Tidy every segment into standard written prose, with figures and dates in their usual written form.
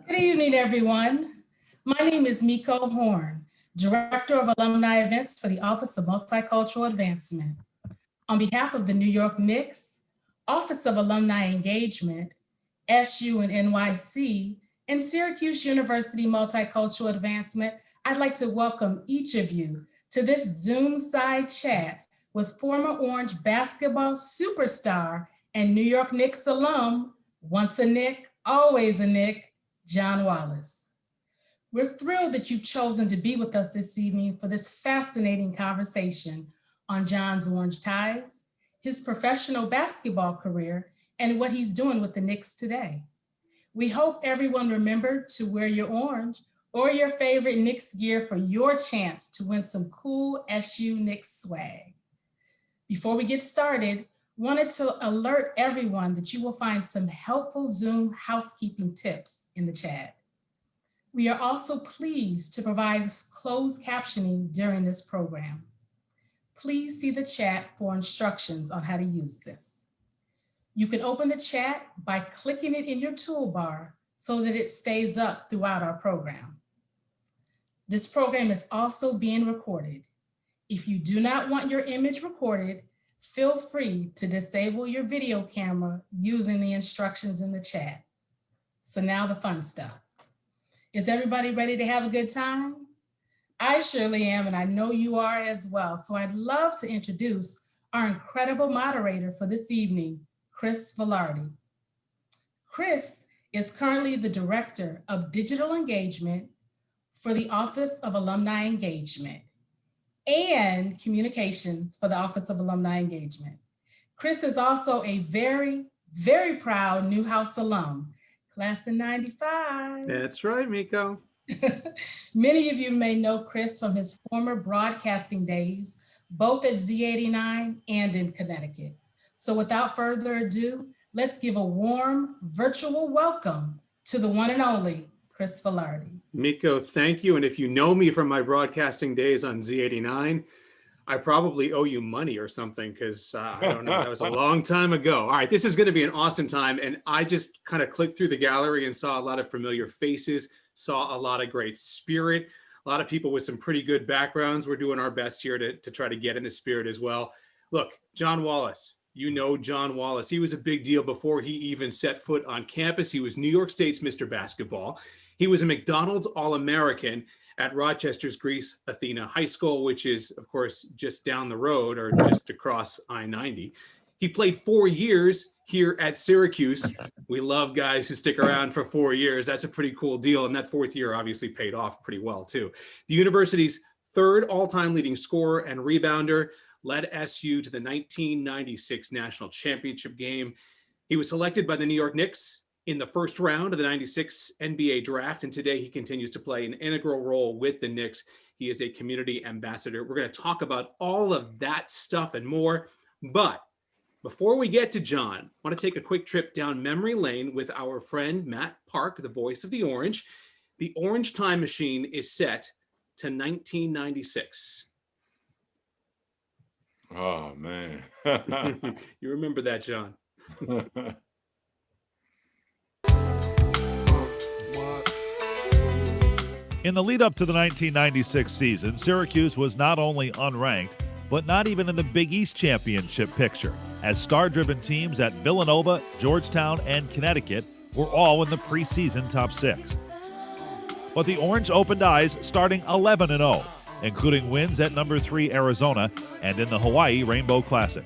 Good evening, everyone. My name is Miko Horn, Director of Alumni Events for the Office of Multicultural Advancement. On behalf of the New York Knicks, Office of Alumni Engagement, SU and NYC, and Syracuse University Multicultural Advancement, I'd like to welcome each of you to this Zoom side chat with former Orange basketball superstar and New York Knicks alum, once a Knick, always a Knick, John Wallace. We're thrilled that you've chosen to be with us this evening for this fascinating conversation on John's Orange ties, his professional basketball career, and what he's doing with the Knicks today. We hope everyone remembered to wear your orange or your favorite Knicks gear for your chance to win some cool SU Knicks swag. Before we get started, wanted to alert everyone that you will find some helpful Zoom housekeeping tips in the chat. We are also pleased to provide closed captioning during this program. Please see the chat for instructions on how to use this. You can open the chat by clicking it in your toolbar so that it stays up throughout our program. This program is also being recorded. If you do not want your image recorded, feel free to disable your video camera using the instructions in the chat. So now the fun stuff. Is everybody ready to have a good time? I surely am, and I know you are as well. So I'd love to introduce our incredible moderator for this evening, Chris Velardi. Chris is currently the Director of Digital Engagement for the Office of Alumni Engagement and Communications for the Office of Alumni Engagement. Chris is also a very, very proud Newhouse alum, class of 95. That's right, Miko. Many of you may know Chris from his former broadcasting days, both at Z89 and in Connecticut. So without further ado, let's give a warm virtual welcome to the one and only Chris Velardi. Miko, thank you. And if you know me from my broadcasting days on Z89, I probably owe you money or something because I don't know, that was a long time ago. All right, this is going to be an awesome time. And I just kind of clicked through the gallery and saw a lot of familiar faces, saw a lot of great spirit, a lot of people with some pretty good backgrounds. We're doing our best here to try to get in the spirit as well. Look, John Wallace. You know John Wallace. He was a big deal before he even set foot on campus. He was New York State's Mr. Basketball. He was a McDonald's All-American at Rochester's Greece Athena High School, which is, of course, just down the road or just across I-90. He played 4 years here at Syracuse. We love guys who stick around for 4 years. That's a pretty cool deal. And that fourth year obviously paid off pretty well, too. The university's third all-time leading scorer and rebounder, led SU to the 1996 national championship game. He was selected by the New York Knicks in the first round of the 96 NBA draft, and today he continues to play an integral role with the Knicks. He is a community ambassador. We're going to talk about all of that stuff and more. But before we get to John, I want to take a quick trip down memory lane with our friend Matt Park, the voice of the Orange. The Orange time machine is set to 1996. Oh, man. You remember that, John. In the lead up to the 1996 season, Syracuse was not only unranked, but not even in the Big East championship picture, as star-driven teams at Villanova, Georgetown, and Connecticut were all in the preseason top 6. But the Orange opened eyes starting 11-0. Including wins at number 3 Arizona and in the Hawaii Rainbow Classic.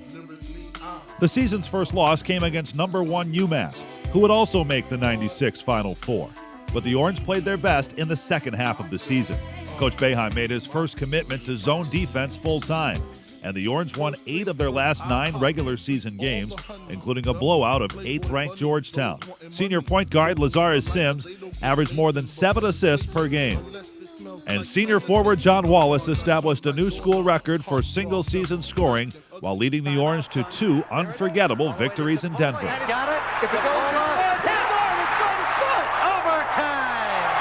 The season's first loss came against number 1 UMass, who would also make the 96 Final Four. But the Orange played their best in the second half of the season. Coach Boeheim made his first commitment to zone defense full-time, and the Orange won 8 of their last 9 regular season games, including a blowout of 8th-ranked Georgetown. Senior point guard Lazarus Sims averaged more than 7 assists per game. And senior forward John Wallace established a new school record for single-season scoring while leading the Orange to 2 unforgettable victories in Denver. Got it. If it goes on, it's going good. Overtime.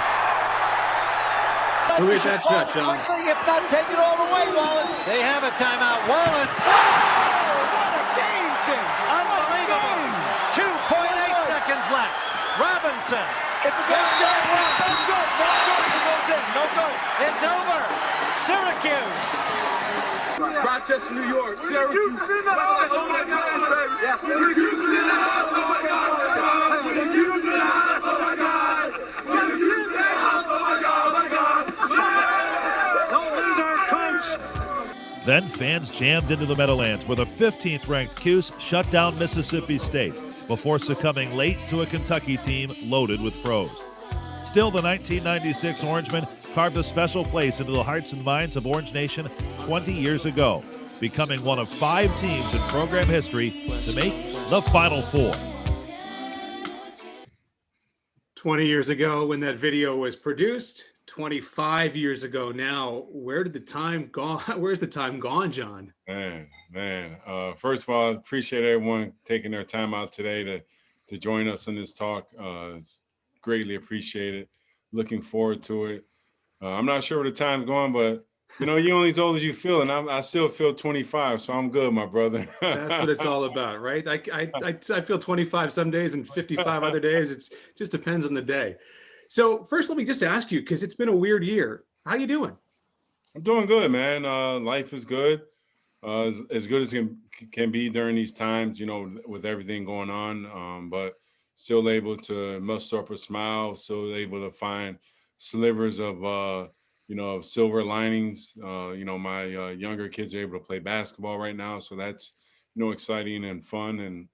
Who hit that shot, John? If not, take it all the way, Wallace. They have a timeout. Wallace. Oh, what a game, Tim. Unbelievable. 2.8 seconds left. Robinson If it goes down, no good. No good. It goes in. No good. It's over. Syracuse. Rochester, New York. Syracuse. Oh my God. Yes. Syracuse in the house. Oh my God. Syracuse in the house. Oh my God. Syracuse in the house. Oh my God. Oh my God. Don't lose our coach. Then fans jammed into the Meadowlands where the 15th ranked Cuse shut down Mississippi State before succumbing late to a Kentucky team loaded with pros. Still, the 1996 Orangemen carved a special place into the hearts and minds of Orange Nation 20 years ago, becoming one of 5 teams in program history to make the Final Four. 20 years ago when that video was produced, 25 years ago now. Where's the time gone, John? Man. First of all, appreciate everyone taking their time out today to join us in this talk. It's greatly appreciated. Looking forward to it. I'm not sure where the time's going, but you're only as old as you feel, and I still feel 25, so I'm good, my brother. That's what it's all about, right? I feel 25 some days and 55 other days. It just depends on the day. So first, let me just ask you, because it's been a weird year. How you doing? I'm doing good, man. Life is good. As good as can be during these times, with everything going on. But still able to muster up a smile, still able to find slivers of, of silver linings. My younger kids are able to play basketball right now. So that's, exciting and fun. And,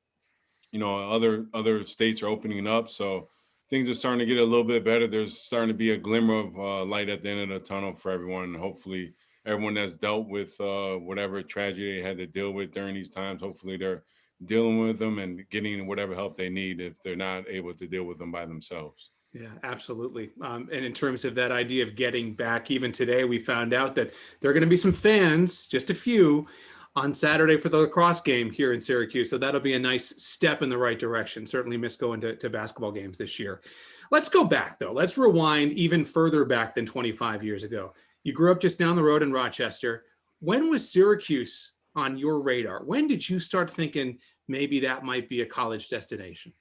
other states are opening up. So things are starting to get a little bit better. There's starting to be a glimmer of light at the end of the tunnel for everyone. And hopefully everyone that's dealt with whatever tragedy they had to deal with during these times, hopefully they're dealing with them and getting whatever help they need if they're not able to deal with them by themselves. Yeah, absolutely. And in terms of that idea of getting back, even today, we found out that there are going to be some fans, just a few, on Saturday for the lacrosse game here in Syracuse. So that'll be a nice step in the right direction. Certainly missed going to basketball games this year. Let's go back, though. Let's rewind even further back than 25 years ago. You grew up just down the road in Rochester. When was Syracuse on your radar? When did you start thinking maybe that might be a college destination?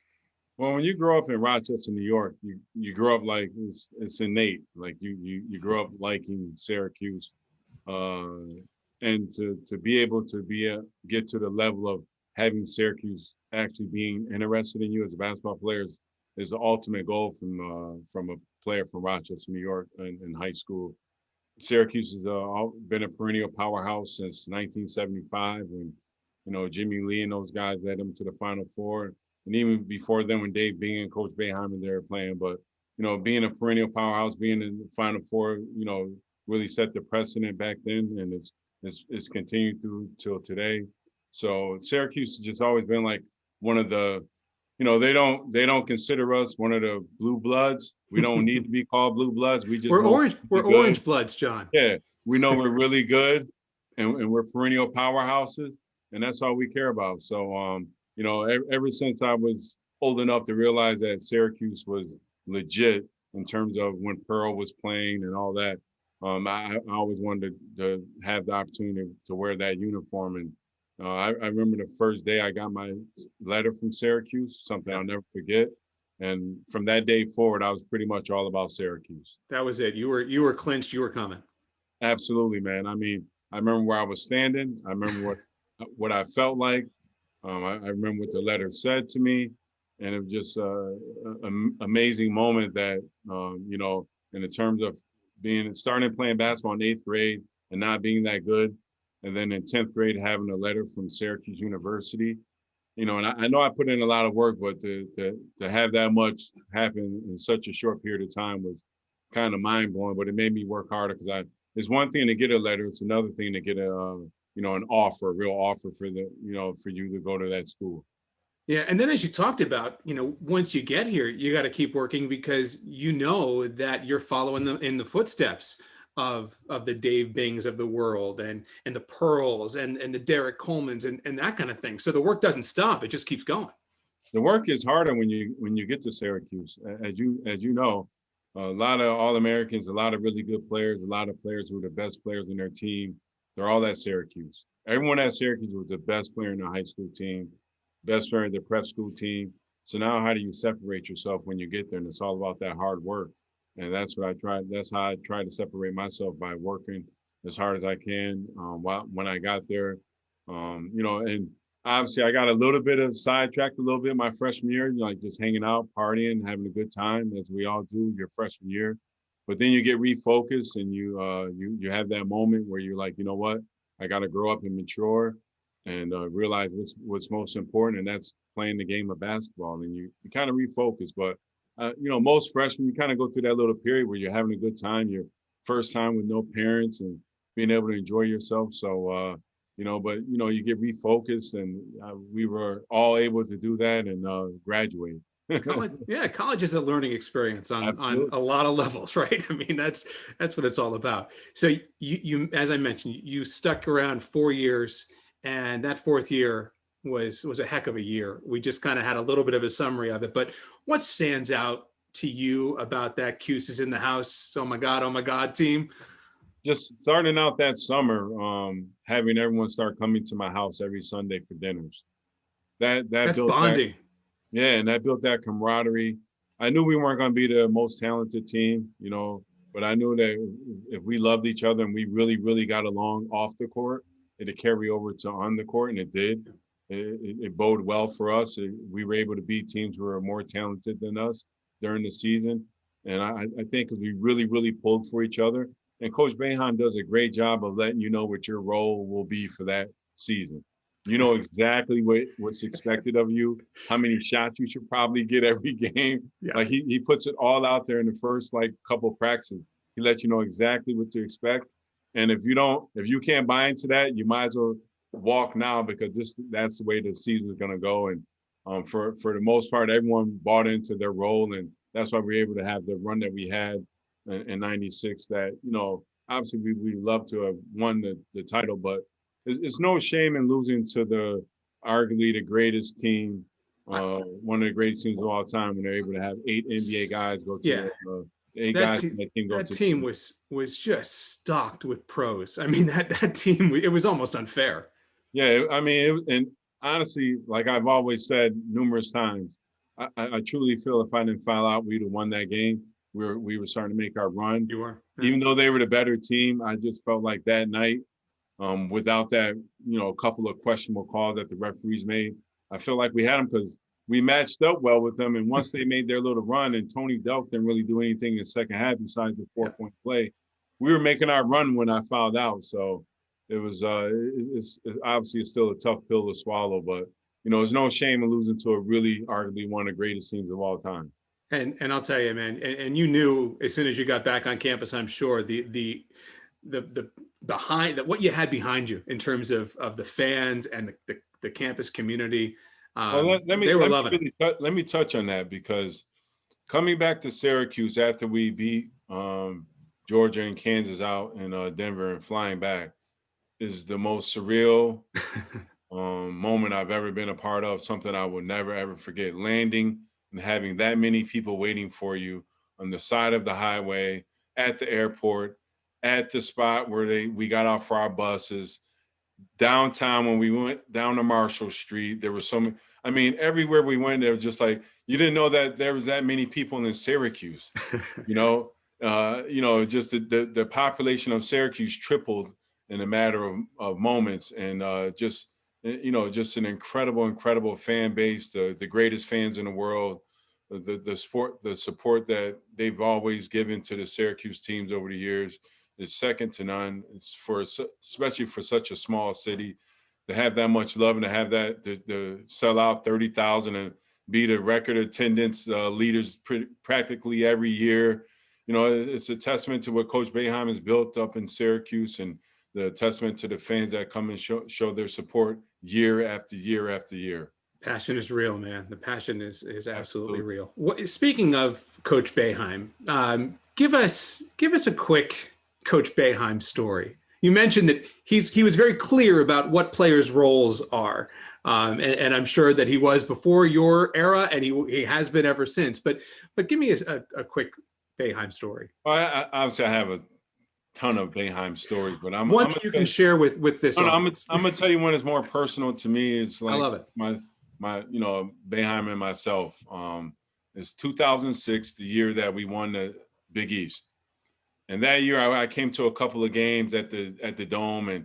Well, when you grow up in Rochester, New York, you grow up like it's innate. Like you grow up liking Syracuse. And to be able to get to the level of having Syracuse actually being interested in you as a basketball player is the ultimate goal from a player from Rochester, New York in high school. Syracuse has been a perennial powerhouse since 1975 when, Jimmy Lee and those guys led them to the Final Four. And even before then, when Dave Bing and Coach Boeheim they were playing. But, being a perennial powerhouse, being in the Final Four, really set the precedent back then. And it's continued through till today. So Syracuse has just always been like one of the, they don't consider us one of the blue bloods. We don't need to be called blue bloods. We're orange bloods, John. Yeah, we know we're really good, and we're perennial powerhouses, and that's all we care about. So, ever since I was old enough to realize that Syracuse was legit in terms of when Pearl was playing and all that, I always wanted to have the opportunity to wear that uniform. And I remember the first day I got my letter from Syracuse, something I'll never forget. And from that day forward, I was pretty much all about Syracuse. That was it. You were clinched. You were coming. Absolutely, man. I mean, I remember where I was standing. I remember what I felt like. I remember what the letter said to me. And it was just an amazing moment that, in the terms of starting playing basketball in 8th grade and not being that good. And then in 10th grade, having a letter from Syracuse University, and I know I put in a lot of work, but to have that much happen in such a short period of time was kind of mind blowing, but it made me work harder because it's one thing to get a letter. It's another thing to get an offer, a real offer for you to go to that school. Yeah. And then as you talked about, once you get here, you got to keep working because that you're following in the footsteps of the Dave Bings of the world and the Pearls and the Derek Colemans and that kind of thing. So the work doesn't stop. It just keeps going. The work is harder when you get to Syracuse. As you know, a lot of All-Americans, a lot of really good players, a lot of players who are the best players in their team. They're all at Syracuse. Everyone at Syracuse was the best player in their high school team, best player in their prep school team. So now how do you separate yourself when you get there? And it's all about that hard work. And that's what I tried. That's how I try to separate myself, by working as hard as I can. When I got there, and obviously I got a little bit of sidetracked a little bit my freshman year, like just hanging out, partying, having a good time, as we all do your freshman year. But then you get refocused, and you have that moment where you're like, you know what, I got to grow up and mature, and realize what's most important, and that's playing the game of basketball. And you kind of refocus. But most freshmen, you kind of go through that little period where you're having a good time, your first time with no parents, and being able to enjoy yourself. So you get refocused, and we were all able to do that and graduate. College is a learning experience on a lot of levels, right? I mean, that's what it's all about. So you, as I mentioned, you stuck around 4 years, and that fourth year was a heck of a year. We just kind of had a little bit of a summary of it, but what stands out to you about that Cuse is in the house, oh my God team? Just starting out that summer, having everyone start coming to my house every Sunday for dinners. That's built bonding. And that built that camaraderie. I knew we weren't going to be the most talented team, but I knew that if we loved each other and we really, really got along off the court, it'd carry over to on the court, and it did. It boded well for us. We were able to beat teams who were more talented than us during the season. And I think because we really, really pulled for each other. And Coach Boeheim does a great job of letting you know what your role will be for that season. You know exactly what's expected of you, how many shots you should probably get every game. Yeah. Like he puts it all out there in the first couple of practices. He lets you know exactly what to expect. And if you can't buy into that, you might as well walk now, because that's the way the season is going to go. And for the most part, everyone bought into their role, and that's why we were able to have the run that we had in '96. That obviously we love to have won the title, but it's no shame in losing to arguably the greatest team, one of the greatest teams of all time, when they're able to have 8 NBA guys go to. That team was just stocked with pros. I mean, that team, it was almost unfair. Yeah, I mean, and honestly, like I've always said numerous times, I truly feel if I didn't foul out, we'd have won that game. We were starting to make our run. You were. Yeah. Even though they were the better team, I just felt like that night, without that, a couple of questionable calls that the referees made, I feel like we had them because we matched up well with them. And once they made their little run, and Tony Delk didn't really do anything in the second half besides the 4-point play, we were making our run when I fouled out. So it was it's obviously still a tough pill to swallow, but there's no shame in losing to a really arguably one of the greatest teams of all time. And I'll tell you, man, and you knew as soon as you got back on campus, I'm sure the behind that, what you had behind you in terms of the fans and the campus community. Let me touch on that, because coming back to Syracuse after we beat Georgia and Kansas out in Denver and flying back is the most surreal moment I've ever been a part of, something I will never, ever forget. Landing and having that many people waiting for you on the side of the highway, at the airport, at the spot where we got off for our buses, downtown when we went down to Marshall Street. There was everywhere we went, there was just like, you didn't know that there was that many people in Syracuse. Just the population of Syracuse tripled in a matter of moments, and just an incredible fan base, the greatest fans in the world, the support that they've always given to the Syracuse teams over the years is second to none. It's especially for such a small city, to have that much love and to have that to sell out 30,000 and be the record attendance leaders practically every year. It's a testament to what Coach Boeheim has built up in Syracuse, and the testament to the fans that come and show their support year after year after year. Passion is real, man. The passion is absolutely real. Speaking of Coach Boeheim, give us a quick Coach Boeheim story. You mentioned that he was very clear about what players' roles are, and I'm sure that he was before your era, and he has been ever since. But give me a quick Boeheim story. Well, obviously I have a ton of Boeheim stories, but one that you can share with this. I'm gonna tell you one that's more personal to me. It's like I love it. Boeheim and myself. It's 2006, the year that we won the Big East. And that year I came to a couple of games at the Dome, and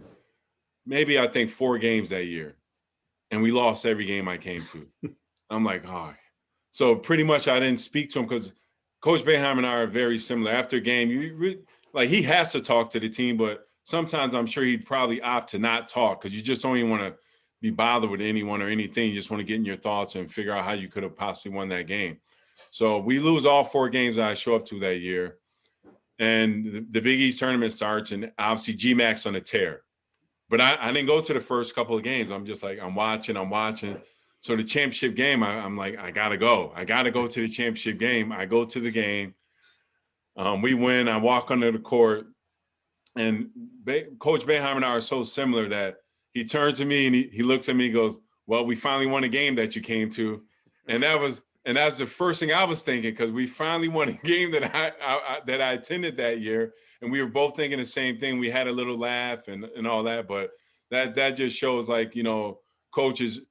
maybe I think 4 games that year. And we lost every game I came to. I'm like, oh. So pretty much I didn't speak to him because Coach Boeheim and I are very similar. After a game, he has to talk to the team, but sometimes I'm sure he'd probably opt to not talk because you just don't even want to be bothered with anyone or anything. You just want to get in your thoughts and figure out how you could have possibly won that game. So we lose all 4 games that I show up to that year. And the Big East tournament starts, and obviously G-Mac's on a tear. But I didn't go to the first couple of games. I'm just like, I'm watching. So the championship game, I'm like, I got to go. I got to go to the championship game. I go to the game. We win. I walk onto the court. And Coach Boeheim and I are so similar that he turns to me and he looks at me and goes, well, we finally won a game that you came to. And that's the first thing I was thinking, because we finally won a game that I attended that year. And we were both thinking the same thing. We had a little laugh and all that. But that just shows, like, coaches,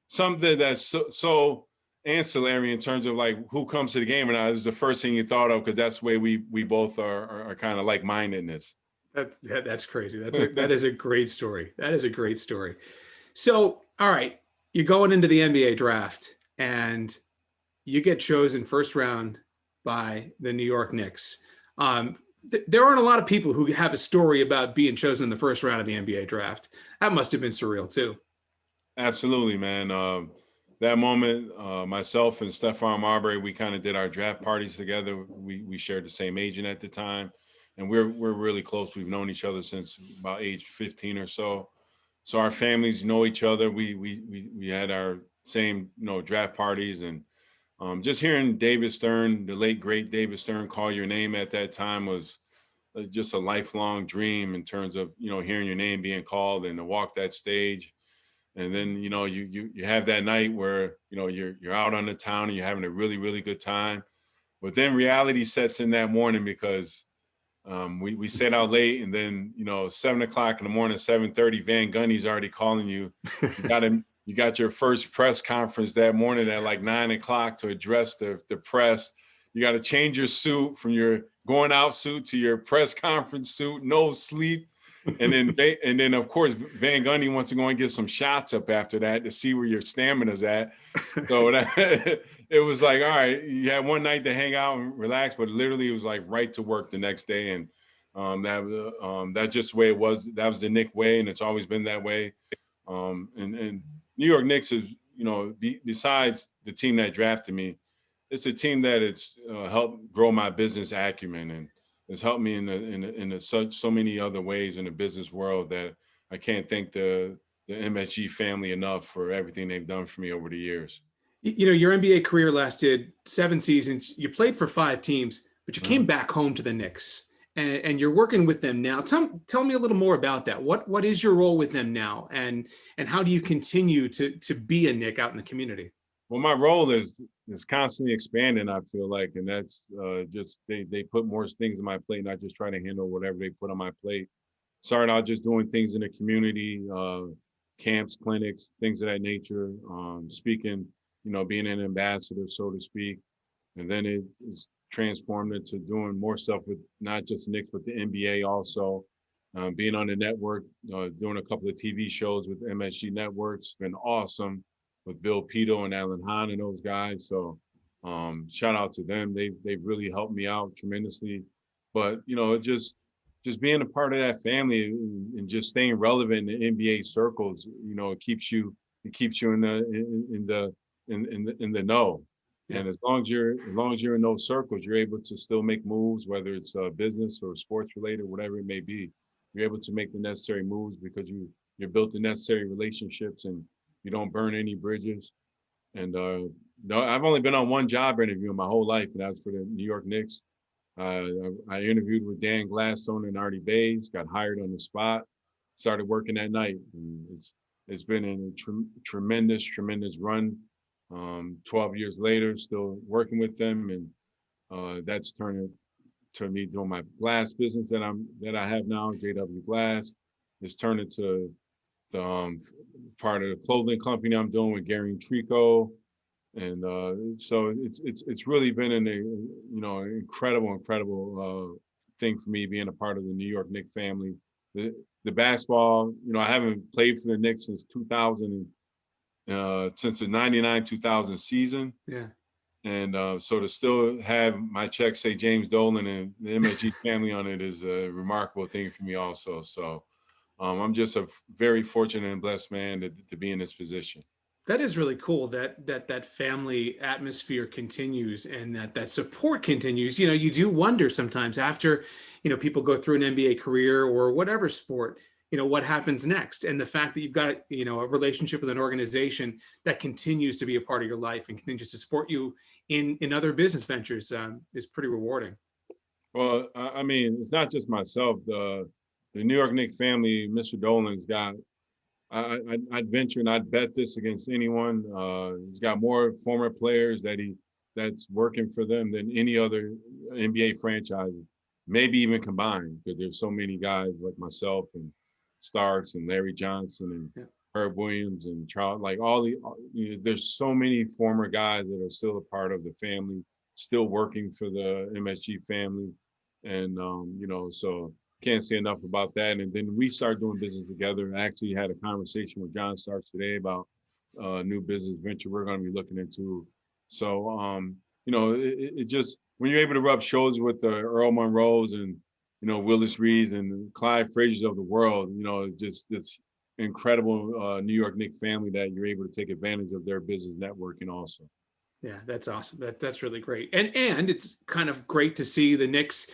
something that's so ancillary in terms of like who comes to the game or not is the first thing you thought of, because that's the way we both are kind of like-mindedness. That's crazy. That is a great story. That is a great story. So, all right, you're going into the NBA draft and you get chosen first round by the New York Knicks. There aren't a lot of people who have a story about being chosen in the first round of the NBA draft. That must have been surreal too. Absolutely, man. That moment, myself and Stephon Marbury, we kind of did our draft parties together. We shared the same agent at the time, and we're really close. We've known each other since about age 15 or so. So our families know each other. We had our same draft parties, and just hearing David Stern, the late great David Stern, call your name at that time was just a lifelong dream in terms of hearing your name being called and to walk that stage. And then, you have that night where, you're out on the town and you're having a really, really good time. But then reality sets in that morning, because we stayed out late, and then, 7 o'clock in the morning, 7:30, Van Gundy's already calling you. You got your first press conference that morning at like 9 o'clock to address the press. You got to change your suit from your going out suit to your press conference suit, no sleep. And then of course Van Gundy wants to go and get some shots up after that to see where your stamina's at. So it was like, all right, you had one night to hang out and relax, but literally it was like right to work the next day. And that's just the way it was. That was the Knick way, and it's always been that way. And New York Knicks is, besides the team that drafted me, it's a team that it's helped grow my business acumen, and it's helped me in so many other ways in the business world that I can't thank the MSG family enough for everything they've done for me over the years. Your NBA career lasted 7 seasons. You played for 5 teams, but you came back home to the Knicks, and you're working with them now. Tell me a little more about that. What is your role with them now, and how do you continue to be a Knick out in the community? Well, my role is constantly expanding, I feel like, and that's just they put more things on my plate, and I just try to handle whatever they put on my plate. Started out just doing things in the community, camps, clinics, things of that nature, speaking, being an ambassador, so to speak. And then it's transformed into doing more stuff with not just Knicks, but the NBA also, being on the network, doing a couple of TV shows with MSG Networks. It's been awesome with Bill Pito and Alan Hahn and those guys. So shout out to them. They've really helped me out tremendously. But, just being a part of that family and just staying relevant in the NBA circles, it keeps you in the know. Yeah. And as long as you're in those circles, you're able to still make moves, whether it's business or sports related, whatever it may be. You're able to make the necessary moves because you built the necessary relationships, and you don't burn any bridges. And no, I've only been on one job interview in my whole life, and that was for the New York Knicks. I interviewed with Dan Gladstone and Artie Bays, got hired on the spot, started working that night. And it's been a tremendous run. 12 years later, still working with them, and that's turned to me doing my glass business that I have now, JW Glass. It's turned into part of the clothing company I'm doing with Gary and Trico. And so it's really been an incredible thing for me being a part of the New York Knicks family. The basketball, I haven't played for the Knicks since 2000, since the 99-2000 season. Yeah. And so to still have my check say James Dolan and the MSG family on it is a remarkable thing for me also. So I'm just a very fortunate and blessed man to be in this position. That is really cool that family atmosphere continues and that support continues. You do wonder sometimes after, people go through an NBA career or whatever sport, what happens next. And the fact that you've got, a relationship with an organization that continues to be a part of your life and continues to support you in other business ventures is pretty rewarding. Well, I mean, it's not just myself. The New York Knicks family, Mr. Dolan's got, I'd venture and I'd bet this against anyone. He's got more former players that's working for them than any other NBA franchise, maybe even combined, because there's so many guys like myself and Starks and Larry Johnson and Herb Williams and Charles, like there's so many former guys that are still a part of the family, still working for the MSG family. And, so can't say enough about that. And then we start doing business together. I actually had a conversation with John Starks today about a new business venture we're going to be looking into. So, it just, when you're able to rub shoulders with the Earl Monroes and, Willis Reeds and Clyde Frazier's of the world, it's just this incredible New York Knicks family that you're able to take advantage of their business networking also. Yeah, that's awesome. That's really great. And it's kind of great to see the Knicks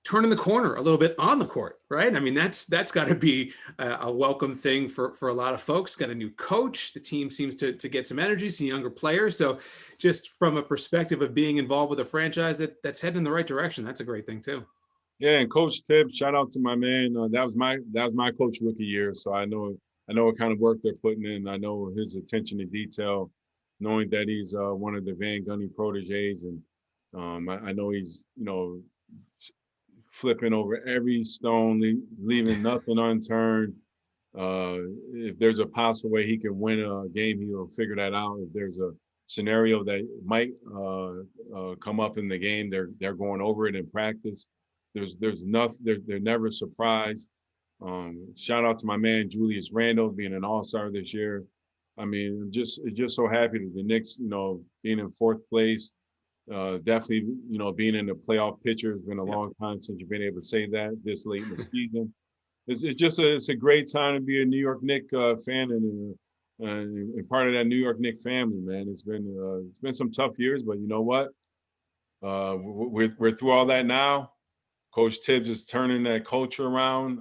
turning the corner a little bit on the court, right? I mean, that's got to be a welcome thing for a lot of folks. Got a new coach. The team seems to get some energy, some younger players. So just from a perspective of being involved with a franchise that's heading in the right direction, that's a great thing too. Yeah, and Coach Tibbs, shout out to my man. That was my coach rookie year, so I know what kind of work they're putting in. I know his attention to detail, knowing that he's one of the Van Gundy proteges, and I know he's flipping over every stone, leaving nothing unturned. If there's a possible way he can win a game, he'll figure that out. If there's a scenario that might come up in the game, they're going over it in practice. There's nothing. They're never surprised. Shout out to my man Julius Randle being an all-star this year. I mean, just so happy that the Knicks, being in fourth place, definitely, being in the playoff picture. It's been a long time since you've been able to say that this late in the season. It's a great time to be a New York Knicks fan and part of that New York Knicks family, man. It's been some tough years, but you know what? We're through all that now. Coach Tibbs is turning that culture around.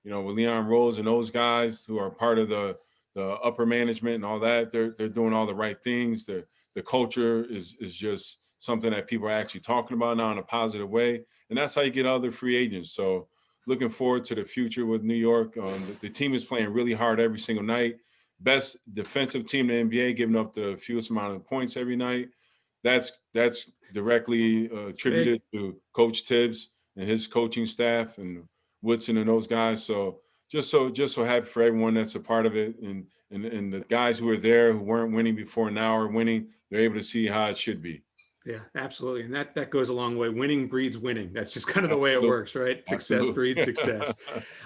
With Leon Rose and those guys who are part of the upper management and all that, they're doing all the right things. The culture is just something that people are actually talking about now in a positive way. And that's how you get other free agents. So looking forward to the future with New York. The team is playing really hard every single night. Best defensive team in the NBA, giving up the fewest amount of points every night. That's directly attributed to Coach Tibbs and his coaching staff and Woodson and those guys. So just so happy for everyone that's a part of it. And the guys who are there who weren't winning before now are winning. They're able to see how it should be. Yeah, absolutely. And that goes a long way. Winning breeds winning. That's just kind of the way it works, right? Success breeds success.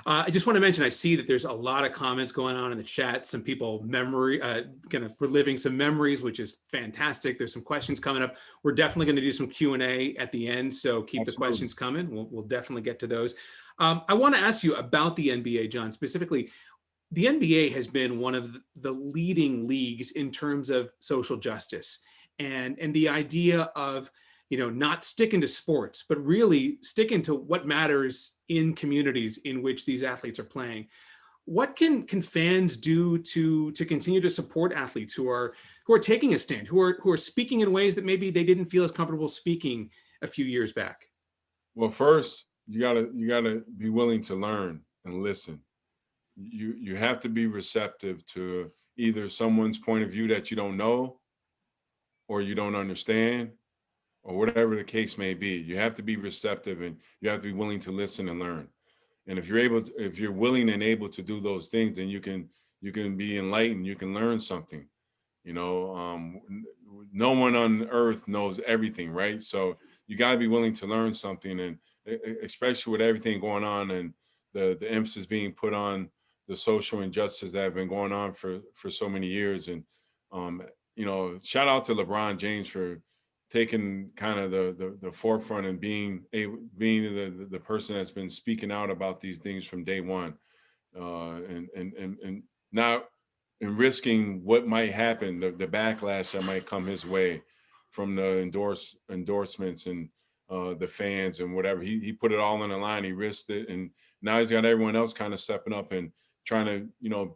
I just want to mention, I see that there's a lot of comments going on in the chat. Some people kind of reliving some memories, which is fantastic. There's some questions coming up. We're definitely going to do some Q&A at the end. So keep the questions coming. We'll definitely get to those. I want to ask you about the NBA, John, specifically. The NBA has been one of the leading leagues in terms of social justice. And the idea of, not sticking to sports, but really sticking to what matters in communities in which these athletes are playing. What can fans do to continue to support athletes who are taking a stand, who are speaking in ways that maybe they didn't feel as comfortable speaking a few years back? Well, first, you gotta be willing to learn and listen. You have to be receptive to either someone's point of view that you don't know, or you don't understand, or whatever the case may be. You have to be receptive and you have to be willing to listen and learn. And if you're willing and able to do those things, then you can be enlightened. You can learn something. No one on earth knows everything, right? So you got to be willing to learn something, and especially with everything going on and the emphasis being put on the social injustices that have been going on for so many years. And shout out to LeBron James for taking kind of the forefront and being the person that's been speaking out about these things from day one, and not and risking what might happen, the backlash that might come his way from the endorsements and the fans and whatever. He put it all on the line. He risked it, and now he's got everyone else kind of stepping up and trying to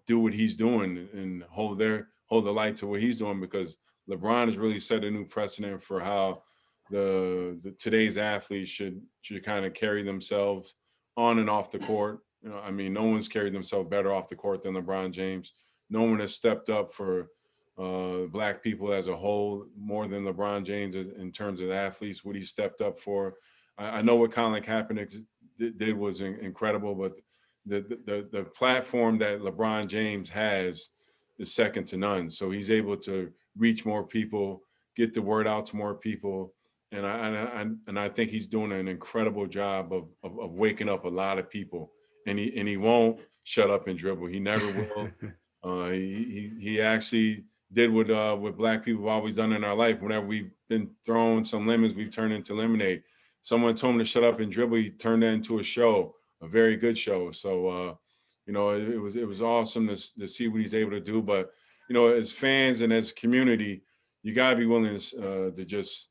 do what he's doing and hold the light to what he's doing, because LeBron has really set a new precedent for how the today's athletes should kind of carry themselves on and off the court. No one's carried themselves better off the court than LeBron James. No one has stepped up for Black people as a whole more than LeBron James in terms of athletes. What he stepped up for. I know what Colin Kaepernick did was incredible, but the platform that LeBron James has is second to none. So he's able to reach more people, get the word out to more people, and I think he's doing an incredible job of waking up a lot of people. And he won't shut up and dribble. He never will. He actually did what Black people have always done in our life. Whenever we've been thrown some lemons, we've turned into lemonade. Someone told him to shut up and dribble. He turned that into a show, a very good show. So, it was awesome to see what he's able to do. But, as fans and as a community, you got to be willing to just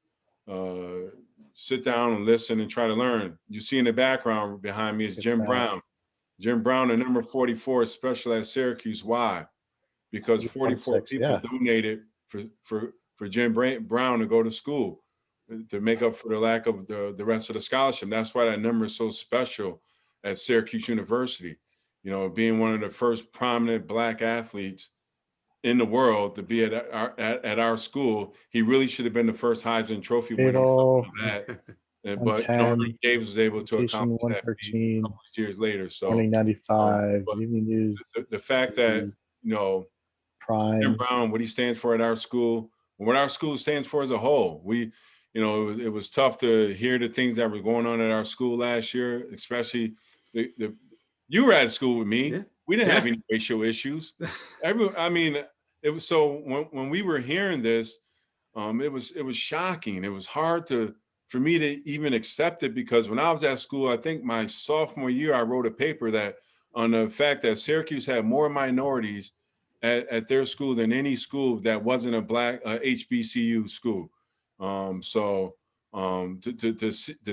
sit down and listen and try to learn. You see in the background behind me is Jim Brown. Jim Brown, the number 44 special at Syracuse. Why? Because 44 people donated for Jim Brown to go to school to make up for the lack of the rest of the scholarship. That's why that number is so special at Syracuse University. Being one of the first prominent Black athletes in the world to be at our school, he really should have been the first Heisman Trophy winner. But Ernie Davis was able to accomplish that a couple of years later. So 1995, the fact that Prime. Jim Brown, what he stands for at our school, what our school stands for as a whole, it was tough to hear the things that were going on at our school last year, especially you were at school with me. Yeah. We didn't have any racial issues. It was so when we were hearing this, it was shocking. It was hard for me to even accept it, because when I was at school, I think my sophomore year, I wrote a paper that on the fact that Syracuse had more minorities at their school than any school that wasn't a Black HBCU school. To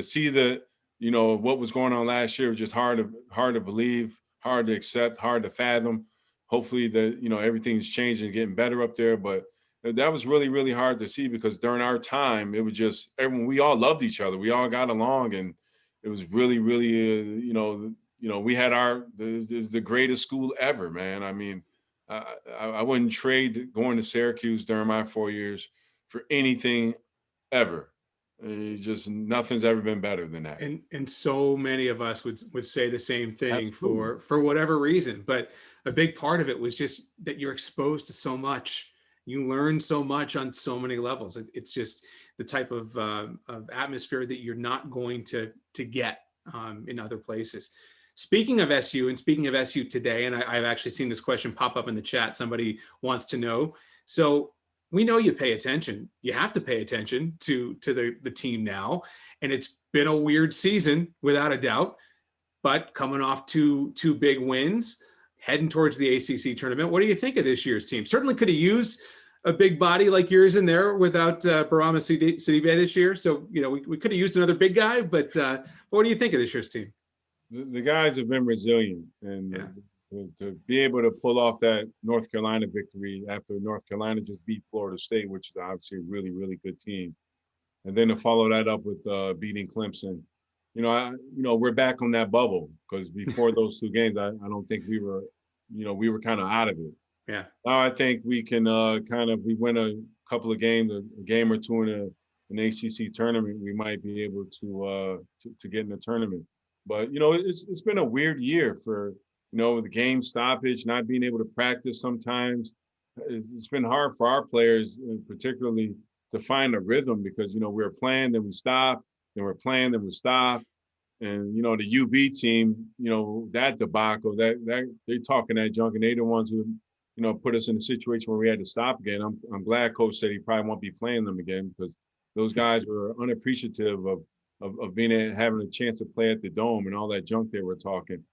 see that, what was going on last year was just hard to believe, hard to accept, hard to fathom. Hopefully everything's changing and getting better up there, but that was really, really hard to see, because during our time, it was just we all loved each other. We all got along, and it was really, really, we had the greatest school ever, man. I wouldn't trade going to Syracuse during my 4 years for anything ever. Just nothing's ever been better than that. And so many of us would say the same thing. Absolutely. for whatever reason. But a big part of it was just that you're exposed to so much. You learn so much on so many levels. It's just the type of atmosphere that you're not going to get in other places. Speaking of SU, and speaking of SU today, and I've actually seen this question pop up in the chat. Somebody wants to know. So we know you pay attention. You have to pay attention to the team now. And it's been a weird season, without a doubt. But coming off two big wins, heading towards the ACC tournament. What do you think of this year's team? Certainly could have used a big body like yours in there without Barama Sidibe this year. So, we could have used another big guy, but what do you think of this year's team? The guys have been resilient, and to be able to pull off that North Carolina victory after North Carolina just beat Florida State, which is obviously a really, really good team. And then to follow that up with beating Clemson. We're back on that bubble, because before those two games, I don't think we were kind of out of it. Yeah. Now I think we can we win a couple of games, a game or two in an ACC tournament, we might be able to get in the tournament. But it's been a weird year for the game stoppage, not being able to practice sometimes. It's been hard for our players, particularly to find a rhythm because we were playing, then we stop, then we're playing, then we stop. And the UB team, that debacle, that they're talking that junk, and they're the ones who, put us in a situation where we had to stop again. I'm glad Coach said he probably won't be playing them again because those guys were unappreciative of having a chance to play at the Dome and all that junk they were talking.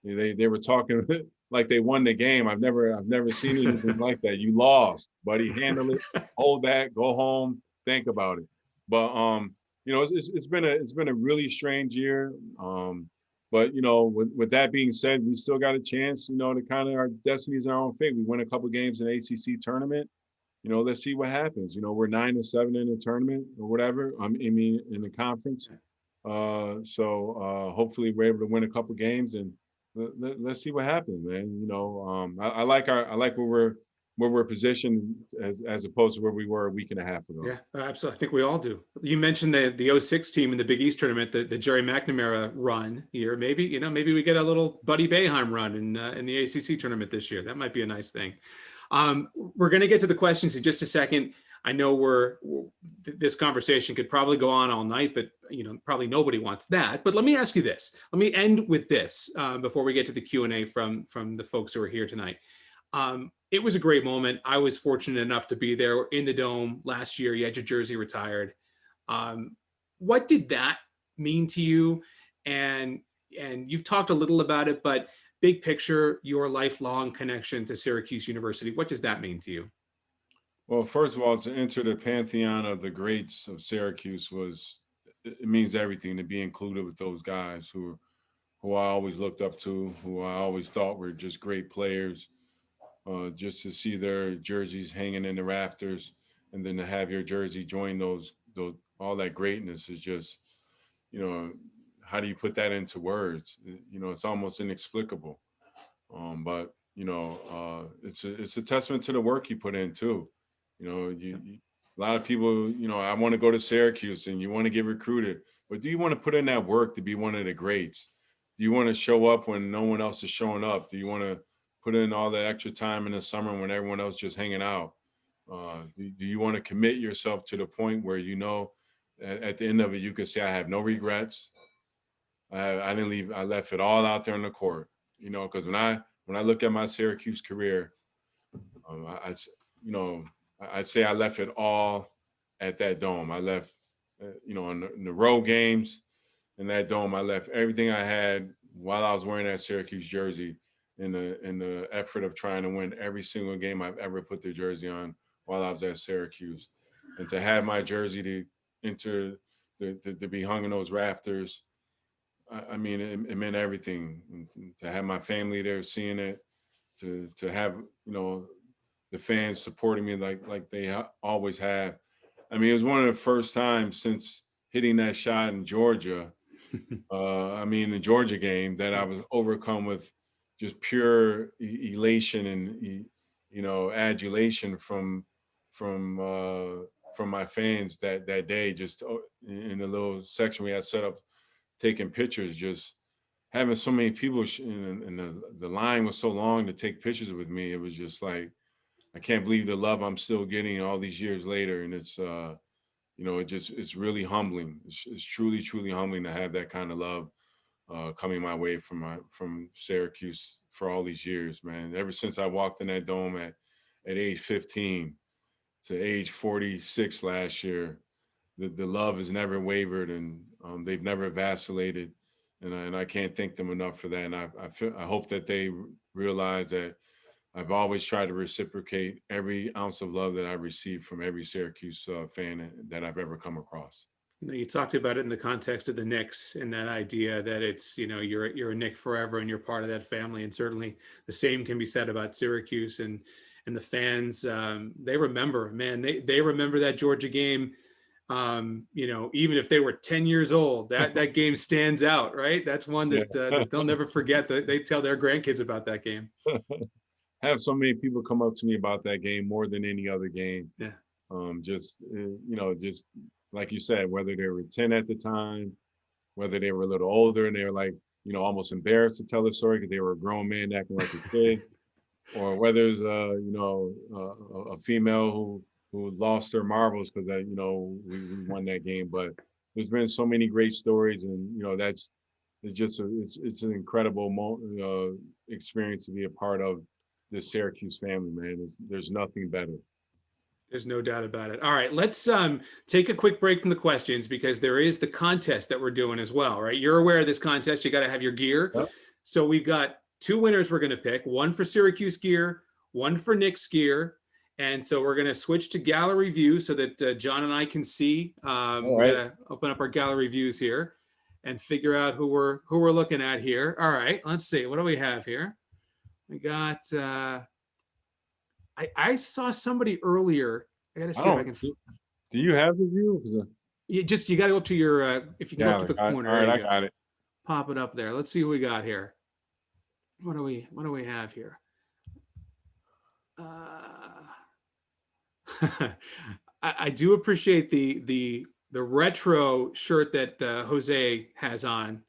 They were talking like they won the game. I've never seen anything like that. You lost, buddy. Handle it. Hold that. Go home. Think about it. But it's been a really strange year. But with that being said, we still got a chance, to kind of our destinies in our own fate. We win a couple games in the ACC tournament. Let's see what happens. We're 9-7 in the tournament or whatever. I mean, in the conference. So hopefully we're able to win a couple games and let's see what happens, man. I like where we're positioned as opposed to where we were a week and a half ago. Yeah, absolutely. I think we all do. You mentioned the 06 team in the Big East tournament, the Jerry McNamara run here. Maybe we get a little Buddy Boeheim run in the ACC tournament this year. That might be a nice thing. We're going to get to the questions in just a second. I know this conversation could probably go on all night, but probably nobody wants that. But let me ask you this. Let me end with this before we get to the Q&A from the folks who are here tonight. It was a great moment. I was fortunate enough to be there in the Dome last year. You had your jersey retired. What did that mean to you? And you've talked a little about it, but big picture, your lifelong connection to Syracuse University, what does that mean to you? Well, first of all, to enter the pantheon of the greats of Syracuse it means everything to be included with those guys who I always looked up to, who I always thought were just great players. Just to see their jerseys hanging in the rafters and then to have your jersey join those all that greatness is just, how do you put that into words? It's almost inexplicable. But it's a testament to the work you put in too. A lot of people, I want to go to Syracuse and you want to get recruited, but do you want to put in that work to be one of the greats? Do you want to show up when no one else is showing up? Do you want to put in all the extra time in the summer when everyone else just hanging out? Do you want to commit yourself to the point where at the end of it you can say I have no regrets? I didn't leave. I left it all out there on the court. Because when I look at my Syracuse career, I'd say I left it all at that Dome. I left, in the road games in that Dome. I left everything I had while I was wearing that Syracuse jersey. In the effort of trying to win every single game I've ever put the jersey on while I was at Syracuse. And to have my jersey to enter, to be hung in those rafters, I mean, it meant everything. And to have my family there seeing it, to have, the fans supporting me like they always have. I mean, it was one of the first times since hitting that shot in Georgia, the Georgia game, that I was overcome with just pure elation and adulation from my fans that day. Just in the little section we had set up, taking pictures, just having so many people, and the line was so long to take pictures with me. It was just like, I can't believe the love I'm still getting all these years later, and it's it's really humbling. It's truly, truly humbling to have that kind of love coming my way from Syracuse for all these years, man. Ever since I walked in that Dome at age 15 to age 46 last year, the love has never wavered, and they've never vacillated, and I can't thank them enough for that. And I hope that they realize that I've always tried to reciprocate every ounce of love that I received from every Syracuse fan that I've ever come across. You talked about it in the context of the Knicks and that idea that it's, you're a Knick forever and you're part of that family. And certainly the same can be said about Syracuse and the fans. They remember, man, they remember that Georgia game. Even if they were 10 years old, that game stands out, right? That's one that they'll never forget. They tell their grandkids about that game. I have so many people come up to me about that game more than any other game. Yeah. Just like you said, whether they were 10 at the time, whether they were a little older and they were like, almost embarrassed to tell the story because they were a grown man acting like a kid, or whether it's a female who lost their marbles because we won that game. But there's been so many great stories, and it's an incredible experience to be a part of this Syracuse family, man. There's nothing better. There's no doubt about it. All right, let's take a quick break from the questions because there is the contest that we're doing as well, right? You're aware of this contest. You got to have your gear. Yep. So we've got 2 winners we're going to pick, one for Syracuse gear, one for Knicks gear. And so we're going to switch to gallery view so that John and I can see. All We're right. going to open up our gallery views here and figure out who we're looking at here. All right, let's see. What do we have here? We got I saw somebody earlier. I gotta see if I can. Do you have the view? You got to go up to your. If you go up to the corner, All right, there I you go. got it. Pop it up there. Let's see who we got here. What do we have here? I do appreciate the retro shirt that Jose has on.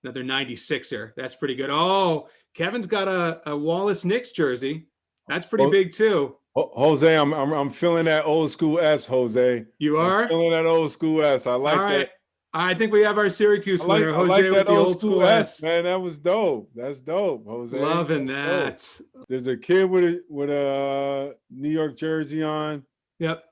Another 96er. That's pretty good. Oh, Kevin's got a Wallace Knicks jersey. That's pretty big too. Jose, I'm feeling that old school S, Jose. You are? I'm feeling that old school S. I like All right. that. I think we have our Syracuse winner, I Jose, like with that the old school S. man. That was dope. That's dope, Jose. Loving That's that. dope. There's a kid with a New York jersey on. Yep.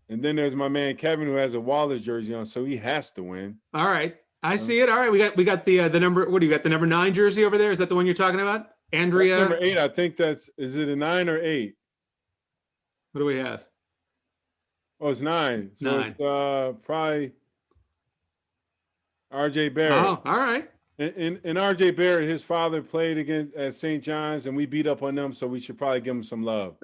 And then there's my man Kevin who has a Wallace jersey on, so he has to win. All right. I see it. All right. We got the number. What do you got? The number 9 jersey over there? Is that the one you're talking about? Andrea. That's number 8. I think is it a 9 or 8? What do we have? Oh, it's 9. So 9. It's probably RJ Barrett. Oh, all right. And RJ Barrett, his father played at St. John's, and we beat up on them, so we should probably give him some love.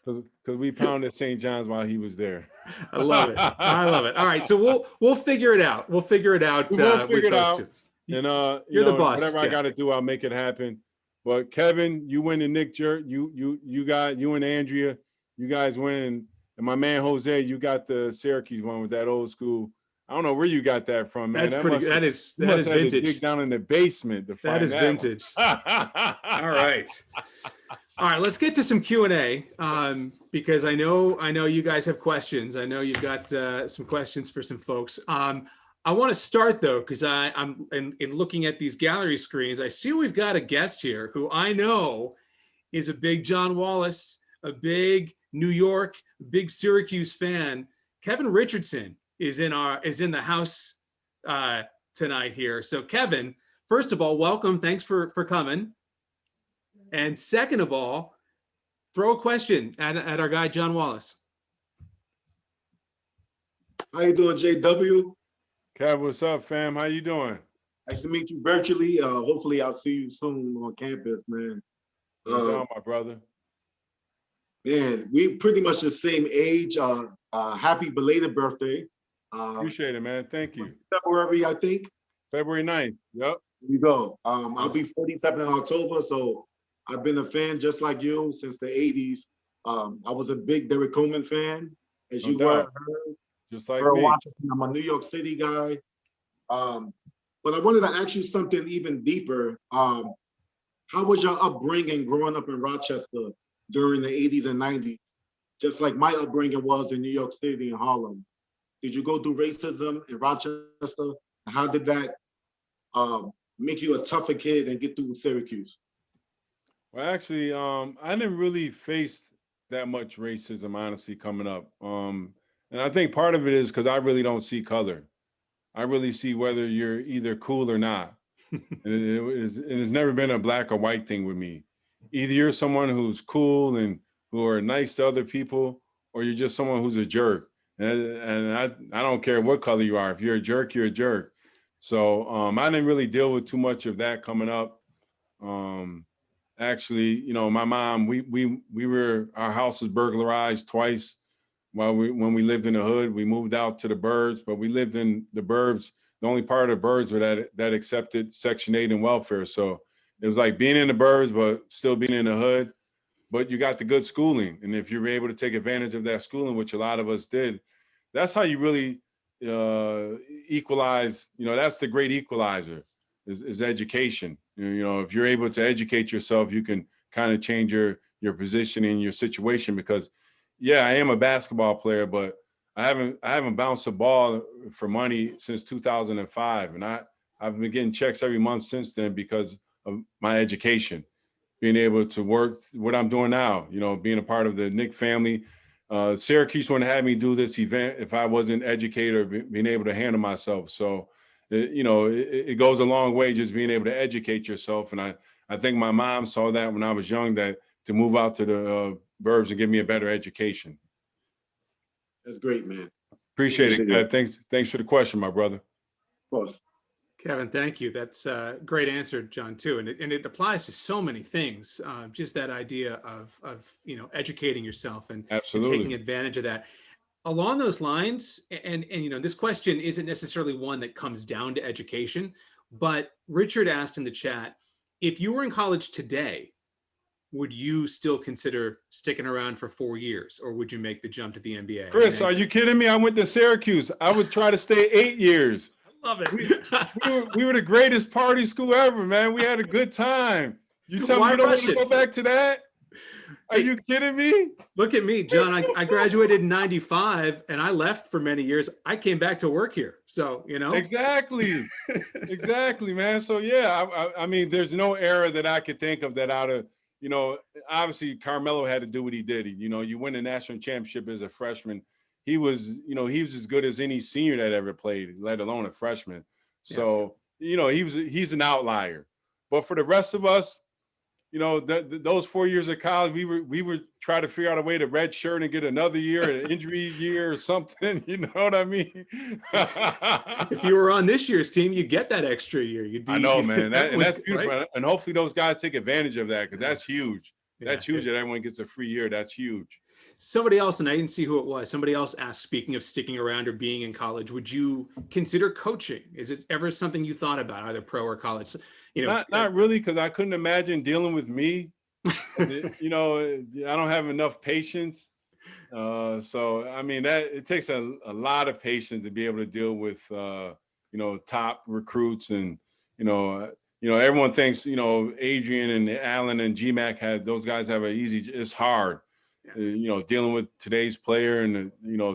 Because we pounded St. John's while he was there. I love it. I love it. All right. So we'll figure it out. We'll figure it out. We'll figure it out. Two. And You're the boss. Whatever I got to do, I'll make it happen. But Kevin, you win the Knicks jersey. You and Andrea, you guys win. And my man Jose, you got the Syracuse one with that old school. I don't know where you got that from, man. That's pretty good. That is vintage. Dig down in the basement to find that is vintage. All right. All right, let's get to some Q&A because I know you guys have questions. I know you've got some questions for some folks. I want to start though, because I'm in looking at these gallery screens, I see we've got a guest here who I know is a big John Wallace, a big New York, big Syracuse fan. Kevin Richardson is in the house tonight here. So Kevin, first of all, welcome. Thanks for coming. And second of all, throw a question at our guy, John Wallace. How you doing, JW? Kev, what's up, fam? How you doing? Nice to meet you virtually. Hopefully I'll see you soon on campus, man. What's up, my brother? Man, we pretty much the same age. Happy belated birthday. Appreciate it, man. Thank you. February, I think. February 9th. Yep. There you go. I'll be 47 in October, so I've been a fan just like you since the 80s. I was a big Derek Coleman fan, as you were. Just like Earl me. Washington. I'm a New York City guy. But I wanted to ask you something even deeper. How was your upbringing growing up in Rochester during the 80s and 90s? Just like my upbringing was in New York City and Harlem. Did you go through racism in Rochester? How did that make you a tougher kid and get through Syracuse? Well, actually, I didn't really face that much racism, honestly, coming up. And I think part of it is because I really don't see color. I really see whether you're either cool or not. And it's never been a black or white thing with me. Either you're someone who's cool and who are nice to other people, or you're just someone who's a jerk. And I don't care what color you are. If you're a jerk, you're a jerk. So I didn't really deal with too much of that coming up. Actually, my mom, our house was burglarized twice. When we lived in the hood. We moved out to the burbs, but we lived in the burbs. The only part of the burbs were that accepted Section 8 and welfare. So it was like being in the burbs, but still being in the hood. But you got the good schooling. And if you were able to take advantage of that schooling, which a lot of us did, that's how you really equalize. That's the great equalizer. is education. You know, if you're able to educate yourself, you can kind of change your position in your situation. Because, yeah, I am a basketball player, but I haven't bounced a ball for money since 2005, and I've been getting checks every month since then because of my education, being able to work what I'm doing now. You know, being a part of the Knicks family. Syracuse wouldn't have me do this event if I wasn't educated or being able to handle myself. So, it goes a long way just being able to educate yourself. And I think my mom saw that when I was young, that to move out to the burbs and give me a better education. That's great, man. Appreciate it. Thanks for the question, my brother. Of course. Kevin, thank you. That's a great answer, John, too. And it applies to so many things. Just that idea of educating yourself and taking advantage of that. Along those lines, and this question isn't necessarily one that comes down to education, but Richard asked in the chat, if you were in college today, would you still consider sticking around for 4 years, or would you make the jump to the NBA? Chris, are you kidding me? I went to Syracuse. I would try to stay 8 years. Love it. We were the greatest party school ever, man. We had a good time. You tell me you don't want to go back to that? Are you kidding me? Look at me, John. I graduated in 95 and I left for many years. I came back to work here. So, Exactly. Exactly, man. So, yeah, I mean, there's no era that I could think of that out of, obviously Carmelo had to do what he did. You win a national championship as a freshman. He was as good as any senior that ever played, let alone a freshman. So, he's an outlier. But for the rest of us, those 4 years of college, we were trying to figure out a way to redshirt and get another year, an injury year or something. You know what I mean? If you were on this year's team, you get that extra year. I know, man. That's beautiful. Right? And hopefully those guys take advantage of that, because that's huge. That's huge that everyone gets a free year. That's huge. Somebody else, and I didn't see who it was, somebody else asked, speaking of sticking around or being in college, would you consider coaching? Is it ever something you thought about, either pro or college? Not really, because I couldn't imagine dealing with me. I don't have enough patience. So, I mean, it takes a lot of patience to be able to deal with, top recruits. And, everyone thinks, Adrian and Allen and GMAC those guys have an easy, it's hard. Dealing with today's player and,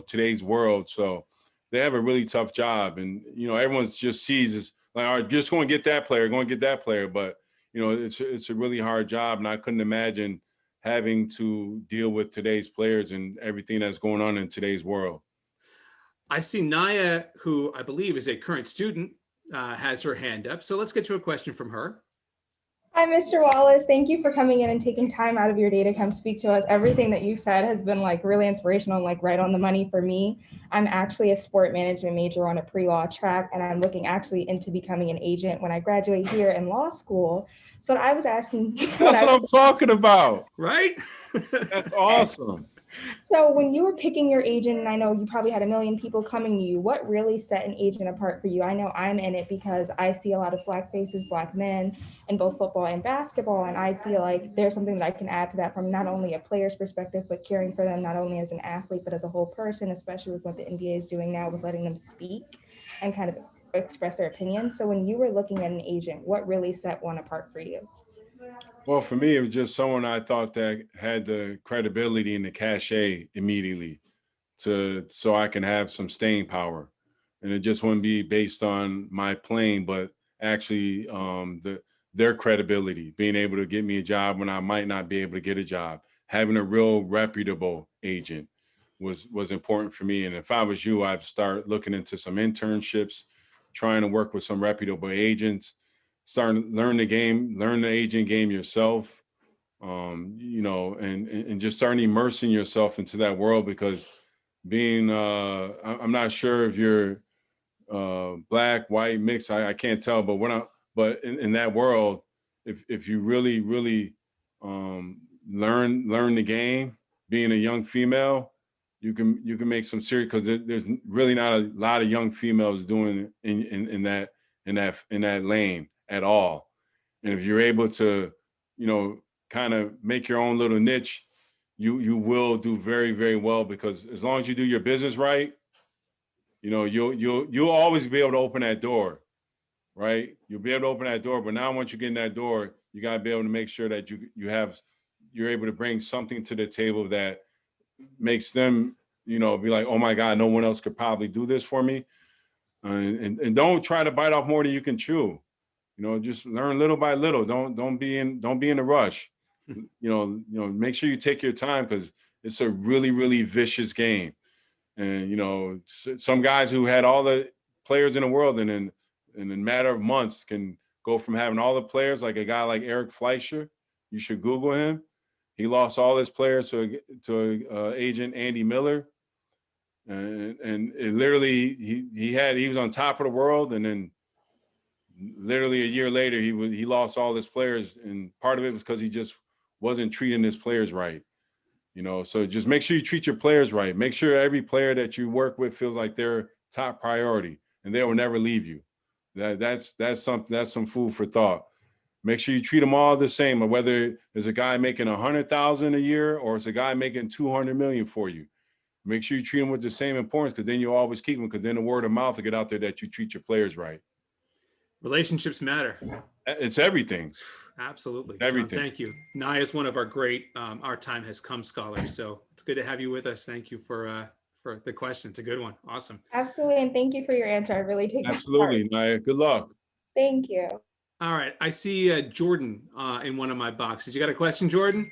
today's world. So they have a really tough job. And, everyone just sees this like, all right, just going to get that player, But, it's a really hard job. And I couldn't imagine having to deal with today's players and everything that's going on in today's world. I see Naya, who I believe is a current student, has her hand up. So let's get to a question from her. Hi, Mr. Wallace. Thank you for coming in and taking time out of your day to come speak to us. Everything that you've said has been really inspirational and right on the money for me. I'm actually a sport management major on a pre-law track, and I'm looking actually into becoming an agent when I graduate here in law school. So what I was asking. That's what I'm talking about. Right? That's awesome. So when you were picking your agent, and I know you probably had a million people coming to you, what really set an agent apart for you? I know I'm in it because I see a lot of Black faces, Black men in both football and basketball. And I feel like there's something that I can add to that from not only a player's perspective, but caring for them, not only as an athlete, but as a whole person, especially with what the NBA is doing now with letting them speak and kind of express their opinions. So when you were looking at an agent, what really set one apart for you? Well, for me, it was just someone I thought that had the credibility and the cachet immediately so I can have some staying power. And it just wouldn't be based on my playing, but actually their credibility, being able to get me a job when I might not be able to get a job. Having a real reputable agent was important for me. And if I was you, I'd start looking into some internships, trying to work with some reputable agents. Learn the agent game yourself, and just starting immersing yourself into that world, because being, I'm not sure if you're Black, white, mixed, I can't tell, but in that world, if you really, really learn the game, being a young female, you can make some serious, because there's really not a lot of young females doing in that lane at all. And if you're able to, kind of make your own little niche, you will do very, very well, because as long as you do your business right, you'll always be able to open that door. right? You'll be able to open that door. But now once you get in that door, you got to be able to make sure that you're able to bring something to the table that makes them, be like, oh my God, no one else could probably do this for me. And don't try to bite off more than you can chew. Just learn little by little. Don't be in a rush. Make sure you take your time, because it's a really, really vicious game. And some guys who had all the players in the world, and in a matter of months can go from having all the players, like a guy like Eric Fleischer. You should Google him. He lost all his players to agent Andy Miller, and it literally he was on top of the world, and then literally a year later he lost all his players, and part of it was because he just wasn't treating his players right. So just make sure you treat your players right. Make sure every player that you work with feels like they're top priority, and they will never leave you. That's some food for thought. Make sure you treat them all the same, or whether there's a guy making $100,000 a year or it's a guy making $200 million for you. Make sure you treat them with the same importance, because then you'll always keep them, because then the word of mouth will get out there that you treat your players right. Relationships matter. It's everything. Absolutely. Everything. John, thank you. Nye is one of our great Our Time Has Come scholars. So it's good to have you with us. Thank you for the question. It's a good one. Awesome. Absolutely. And thank you for your answer. I really take Absolutely, Naya. Good luck. Thank you. All right. I see Jordan in one of my boxes. You got a question, Jordan?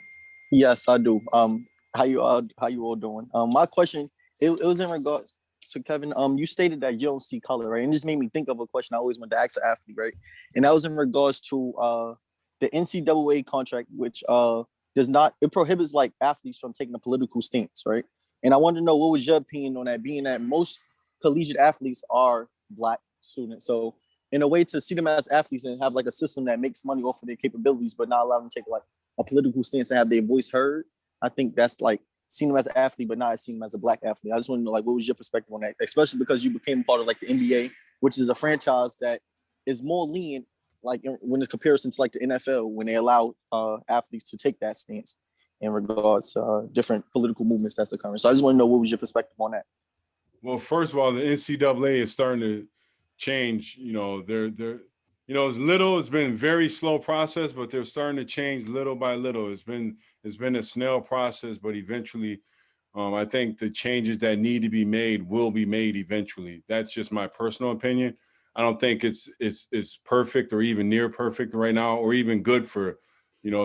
Yes, I do. How you all doing? My question, it was in regards to Kevin. You stated that you don't see color, right? And this made me think of a question I always wanted to ask an athlete, right? And that was in regards to the NCAA contract, which it prohibits like athletes from taking a political stance, right? And I wanted to know, what was your opinion on that, being that most collegiate athletes are Black students? So in a way, to see them as athletes and have like a system that makes money off of their capabilities, but not allow them to take like a political stance and have their voice heard, I think that's like seeing them as an athlete, but not seeing them as a Black athlete. I just want to know, like, what was your perspective on that, especially because you became part of like the NBA, which is a franchise that is more lenient, like when it's comparison to like the NFL, when they allow athletes to take that stance in regards to different political movements that's occurring. So I just want to know, what was your perspective on that? Well, first of all, the NCAA is starting to change. It's been a very slow process, but they're starting to change little by little. It's been a snail process, but eventually, I think the changes that need to be made will be made eventually. That's just my personal opinion. I don't think it's perfect or even near perfect right now, or even good for,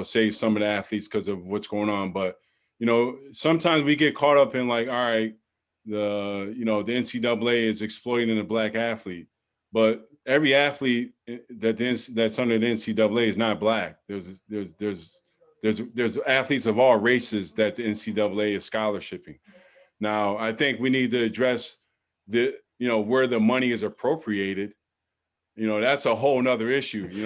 say some of the athletes because of what's going on. But, sometimes we get caught up in like, all right, the NCAA is exploiting a Black athlete, but every athlete that's under the NCAA is not Black. There's athletes of all races that the NCAA is scholarshiping. Now, I think we need to address where the money is appropriated. That's a whole nother issue. We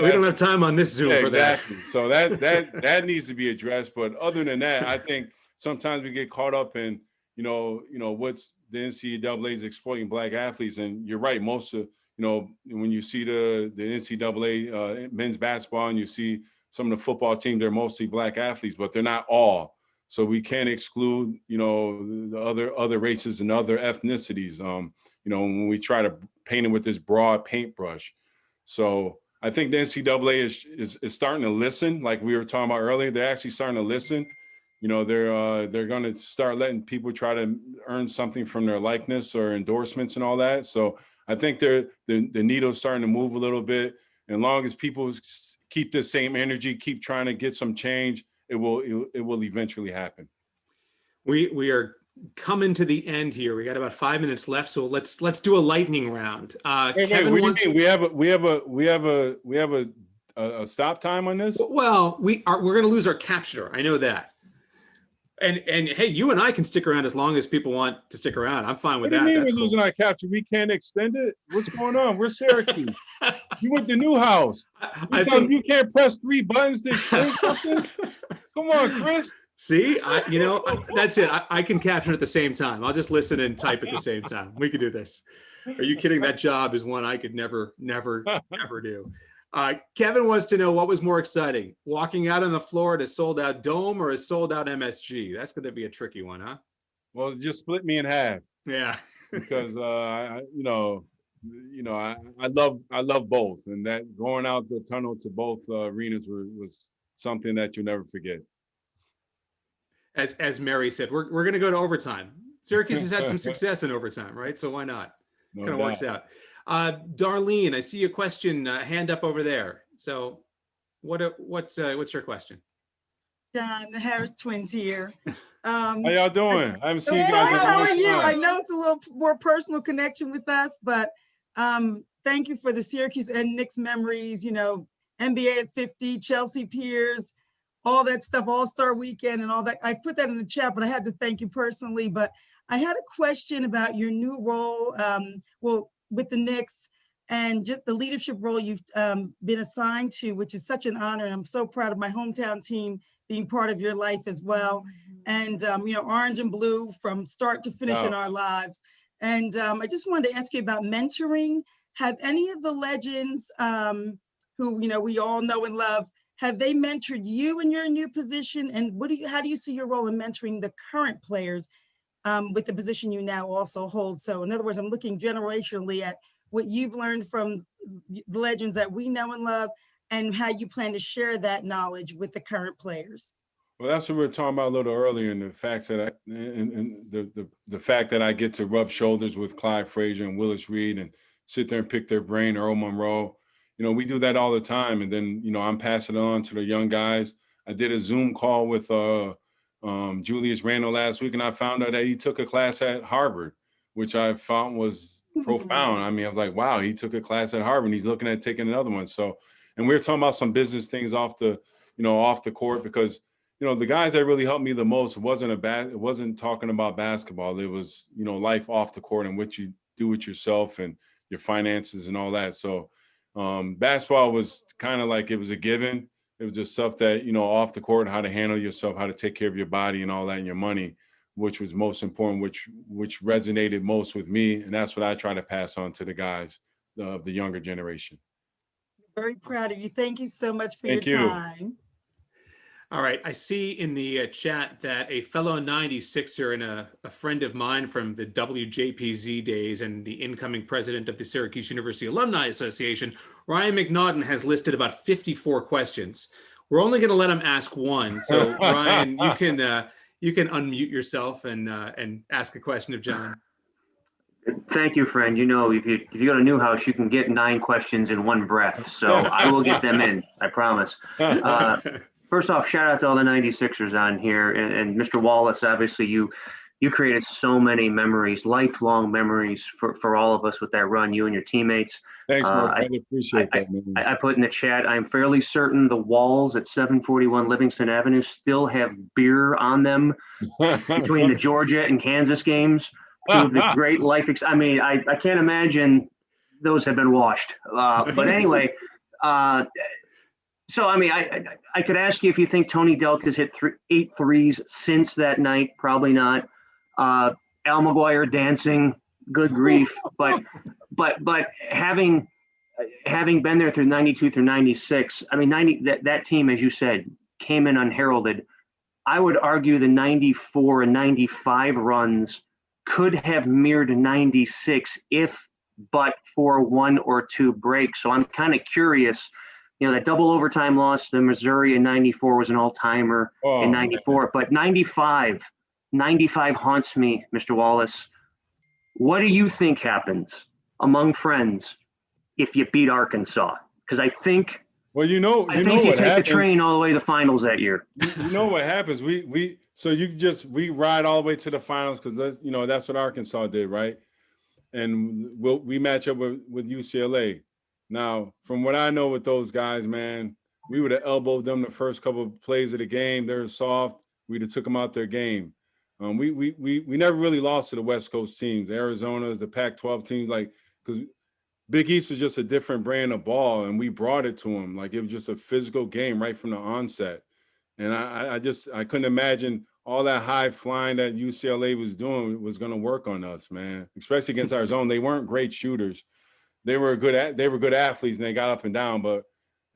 don't have time on this Zoom for that. So that needs to be addressed. But other than that, I think sometimes we get caught up in, what's the NCAA is exploiting Black athletes. And you're right. Most of, when you see the NCAA men's basketball and you see some of the football teams, they're mostly Black athletes, but they're not all. So we can't exclude, the other races and other ethnicities, when we try to paint it with this broad paintbrush. So I think the NCAA is starting to listen, like we were talking about earlier. They're actually starting to listen. They're going to start letting people try to earn something from their likeness or endorsements and all that. So I think the needle's starting to move a little bit. And as long as people keep the same energy, keep trying to get some change, it will eventually happen. We are coming to the end here. We got about 5 minutes left, so let's do a lightning round. Kevin, what do you mean? We have a stop time on this? Well, we're going to lose our captioner. I know that. And hey, you and I can stick around as long as people want to stick around. I'm fine with that. What do you mean That's we're cool. losing our capture? We can't extend it? What's going on? We're Syracuse. You went to Newhouse. You can't press 3 buttons to extend something? Come on, Chris. See, that's it. I can caption at the same time. I'll just listen and type at the same time. We can do this. Are you kidding? That job is one I could never do. Kevin wants to know, what was more exciting, walking out on the floor at a sold out dome or a sold out MSG? That's going to be a tricky one, huh? Well, just split me in half. Yeah. Because, I love both, and that going out the tunnel to both arenas was something that you'll never forget. As Mary said, we're going to go to overtime. Syracuse has had some success in overtime, right? So why not? No Kind of doubt. works out. Darlene, I see a question, hand up over there. So what's your question? John, the Harris twins here. How y'all doing? I haven't seen you Hey, guys in a how long are you? I time. know it's a little more personal connection with us, but thank you for the Syracuse and Knicks memories, NBA at 50, Chelsea Piers, all that stuff, All-Star Weekend and all that. I put that in the chat, but I had to thank you personally. But I had a question about your new role, with the Knicks and just the leadership role you've been assigned to, which is such an honor. And I'm so proud of my hometown team being part of your life as well. And, orange and blue from start to finish in our lives. And I just wanted to ask you about mentoring. Have any of the legends who, we all know and love, have they mentored you in your new position? And how do you see your role in mentoring the current players with the position you now also hold? So in other words, I'm looking generationally at what you've learned from the legends that we know and love and how you plan to share that knowledge with the current players. Well, that's what we were talking about a little earlier, and the fact that the fact that I get to rub shoulders with Clyde Frazier and Willis Reed and sit there and pick their brain, Earl Monroe. We do that all the time, and then I'm passing it on to the young guys. I did a Zoom call with Julius Randle last week, and I found out that he took a class at Harvard, which I found was profound. I mean, I was like, wow, he took a class at Harvard, and he's looking at taking another one. So, and we were talking about some business things off the court, because the guys that really helped me the most it wasn't talking about basketball. It was, life off the court and what you do with yourself and your finances and all that. So basketball was kind of like, it was a given. It was just stuff that, off the court, how to handle yourself, how to take care of your body and all that, and your money, which was most important, which resonated most with me. And that's what I try to pass on to the guys of the younger generation. Very proud of you. Thank you so much for your time. All right, I see in the chat that a fellow 96er and a friend of mine from the WJPZ days and the incoming president of the Syracuse University Alumni Association, Ryan McDonald, has listed about 54 questions. We're only going to let him ask one. So Ryan, you can unmute yourself and ask a question of John. Thank you, friend. If you go to Newhouse, you can get 9 questions in one breath. So I will get them in, I promise. First off, shout out to all the 96ers on here, and Mr. Wallace. Obviously, you created so many memories, lifelong memories for all of us with that run, you and your teammates. Thanks, Mark. I appreciate that, man. I put in the chat, I'm fairly certain the walls at 741 Livingston Avenue still have beer on them between the Georgia and Kansas games. Two of the great life. I can't imagine those have been washed. But anyway. So, I could ask you if you think Tony Delk has hit 8 threes since that night. Probably not. Al McGuire dancing, good grief. But having been there through 92 through 96, that team, as you said, came in unheralded. I would argue the 94 and 95 runs could have mirrored 96 but for 1 or 2 breaks. So I'm kind of curious. That double overtime loss to Missouri in 94 was an all-timer in 94. Man. But 95 haunts me, Mr. Wallace. What do you think happens among friends if you beat Arkansas? Because I think you take the train all the way to the finals that year. You know what happens? We ride all the way to the finals because that's what Arkansas did, right? And we match up with UCLA. Now, from what I know with those guys, man, we would have elbowed them the first couple of plays of the game. They're soft. We'd have took them out their game. We never really lost to the West Coast teams, Arizona, the Pac-12 teams, because Big East was just a different brand of ball, and we brought it to them. It was just a physical game right from the onset. And I couldn't imagine all that high flying that UCLA was doing was going to work on us, man, especially against Arizona. They weren't great shooters. They were good athletes, and they got up and down. But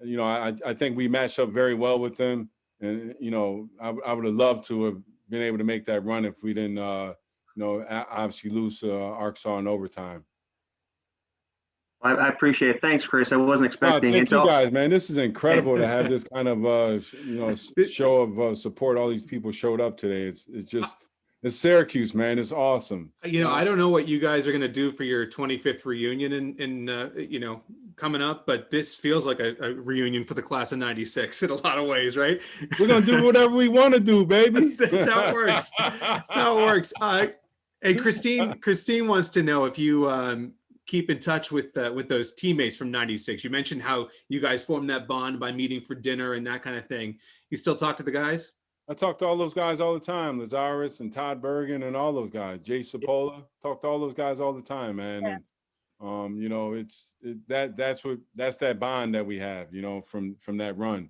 I think we matched up very well with them. And I would have loved to have been able to make that run if we didn't, obviously lose Arkansas in overtime. I appreciate it. Thanks, Chris. I wasn't expecting Thank it. you guys, man. This is incredible to have this kind of show of support. All these people showed up today. It's Syracuse, man. It's awesome. I don't know what you guys are going to do for your 25th reunion in coming up, but this feels like a reunion for the class of 96 in a lot of ways, right? We're going to do whatever we want to do, baby. That's how it works. That's how it works. Hey, Christine wants to know if you keep in touch with those teammates from 96. You mentioned how you guys formed that bond by meeting for dinner and that kind of thing. You still talk to the guys? I talk to all those guys all the time, Lazarus and Todd Bergen and all those guys. Jay Sapola, talk to all those guys all the time, man. And that's that bond that we have, from that run,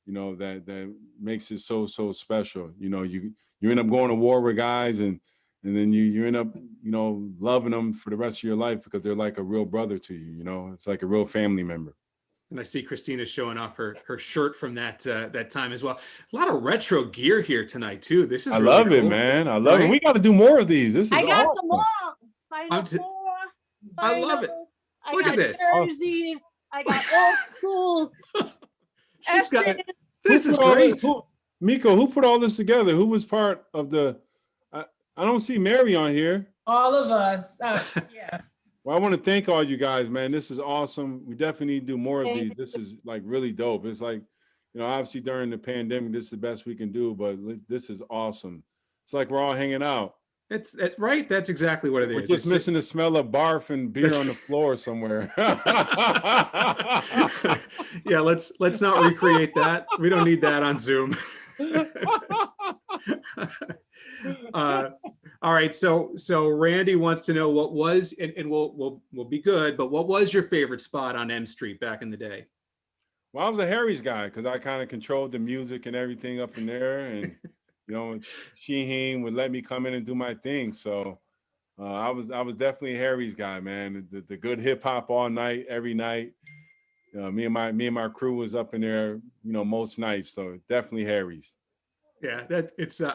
that makes it so special. You end up going to war with guys and then you end up, loving them for the rest of your life because they're like a real brother to you, it's like a real family member. And I see Christina showing off her shirt from that time as well. A lot of retro gear here tonight too. This is I really love cool, it, man. I love right? it. We got to do more of these. This is I got awesome. them all. I love it. Look at this. Jerseys. I got old school. She's got. This is great. Miko, who put all this together? Who was part of the? I don't see Mary on here. All of us. Yeah. Well, I want to thank all you guys, man. This is awesome. We definitely need to do more of these. This is like really dope. It's like, obviously during the pandemic, this is the best we can do, but this is awesome. It's like we're all hanging out. That's right. That's exactly what it is. We're just missing the smell of barf and beer on the floor somewhere. Yeah, let's not recreate that. We don't need that on Zoom. All right, so Randy wants to know what was, and we'll be good, but what was your favorite spot on M Street back in the day? Well, I was a Harry's guy because I kind of controlled the music and everything up in there, and Shaheen would let me come in and do my thing. So I was definitely a Harry's guy, man. The good hip hop all night, every night. Me and my crew was up in there, most nights. So definitely Harry's. Yeah,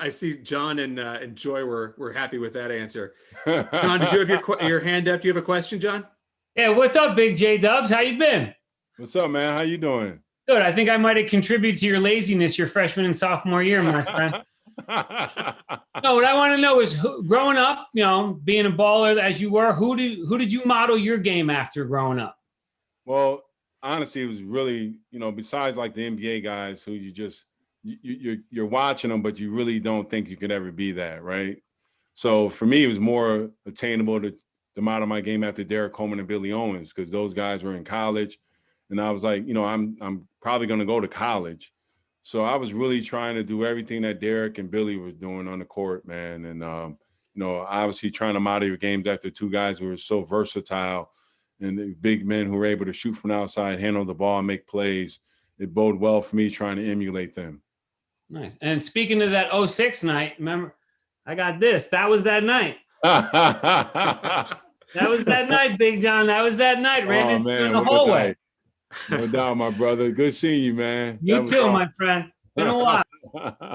I see John and Joy were happy with that answer. John, did you have your hand up? Do you have a question, John? Yeah, what's up, Big J Dubs? How you been? What's up, man? How you doing? Good. I think I might have contributed to your laziness your freshman and sophomore year, my friend. No, what I want to know is, growing up, being a baller as you were, who did you model your game after growing up? Well, honestly, it was really, besides like the NBA guys who you're watching them, but you really don't think you could ever be that, right? So for me, it was more attainable to model my game after Derek Coleman and Billy Owens, because those guys were in college, and I was like, I'm probably going to go to college. So I was really trying to do everything that Derek and Billy was doing on the court, man. And obviously trying to model your games after two guys who were so versatile and the big men who were able to shoot from the outside, handle the ball, and make plays. It boded well for me trying to emulate them. Nice. And speaking of that 06 night, remember, I got this. That was that night. That was that night, Big John. That was that night. Ran into you in the hallway. No doubt, my brother. Good seeing you, man. You too, my friend. Been a while.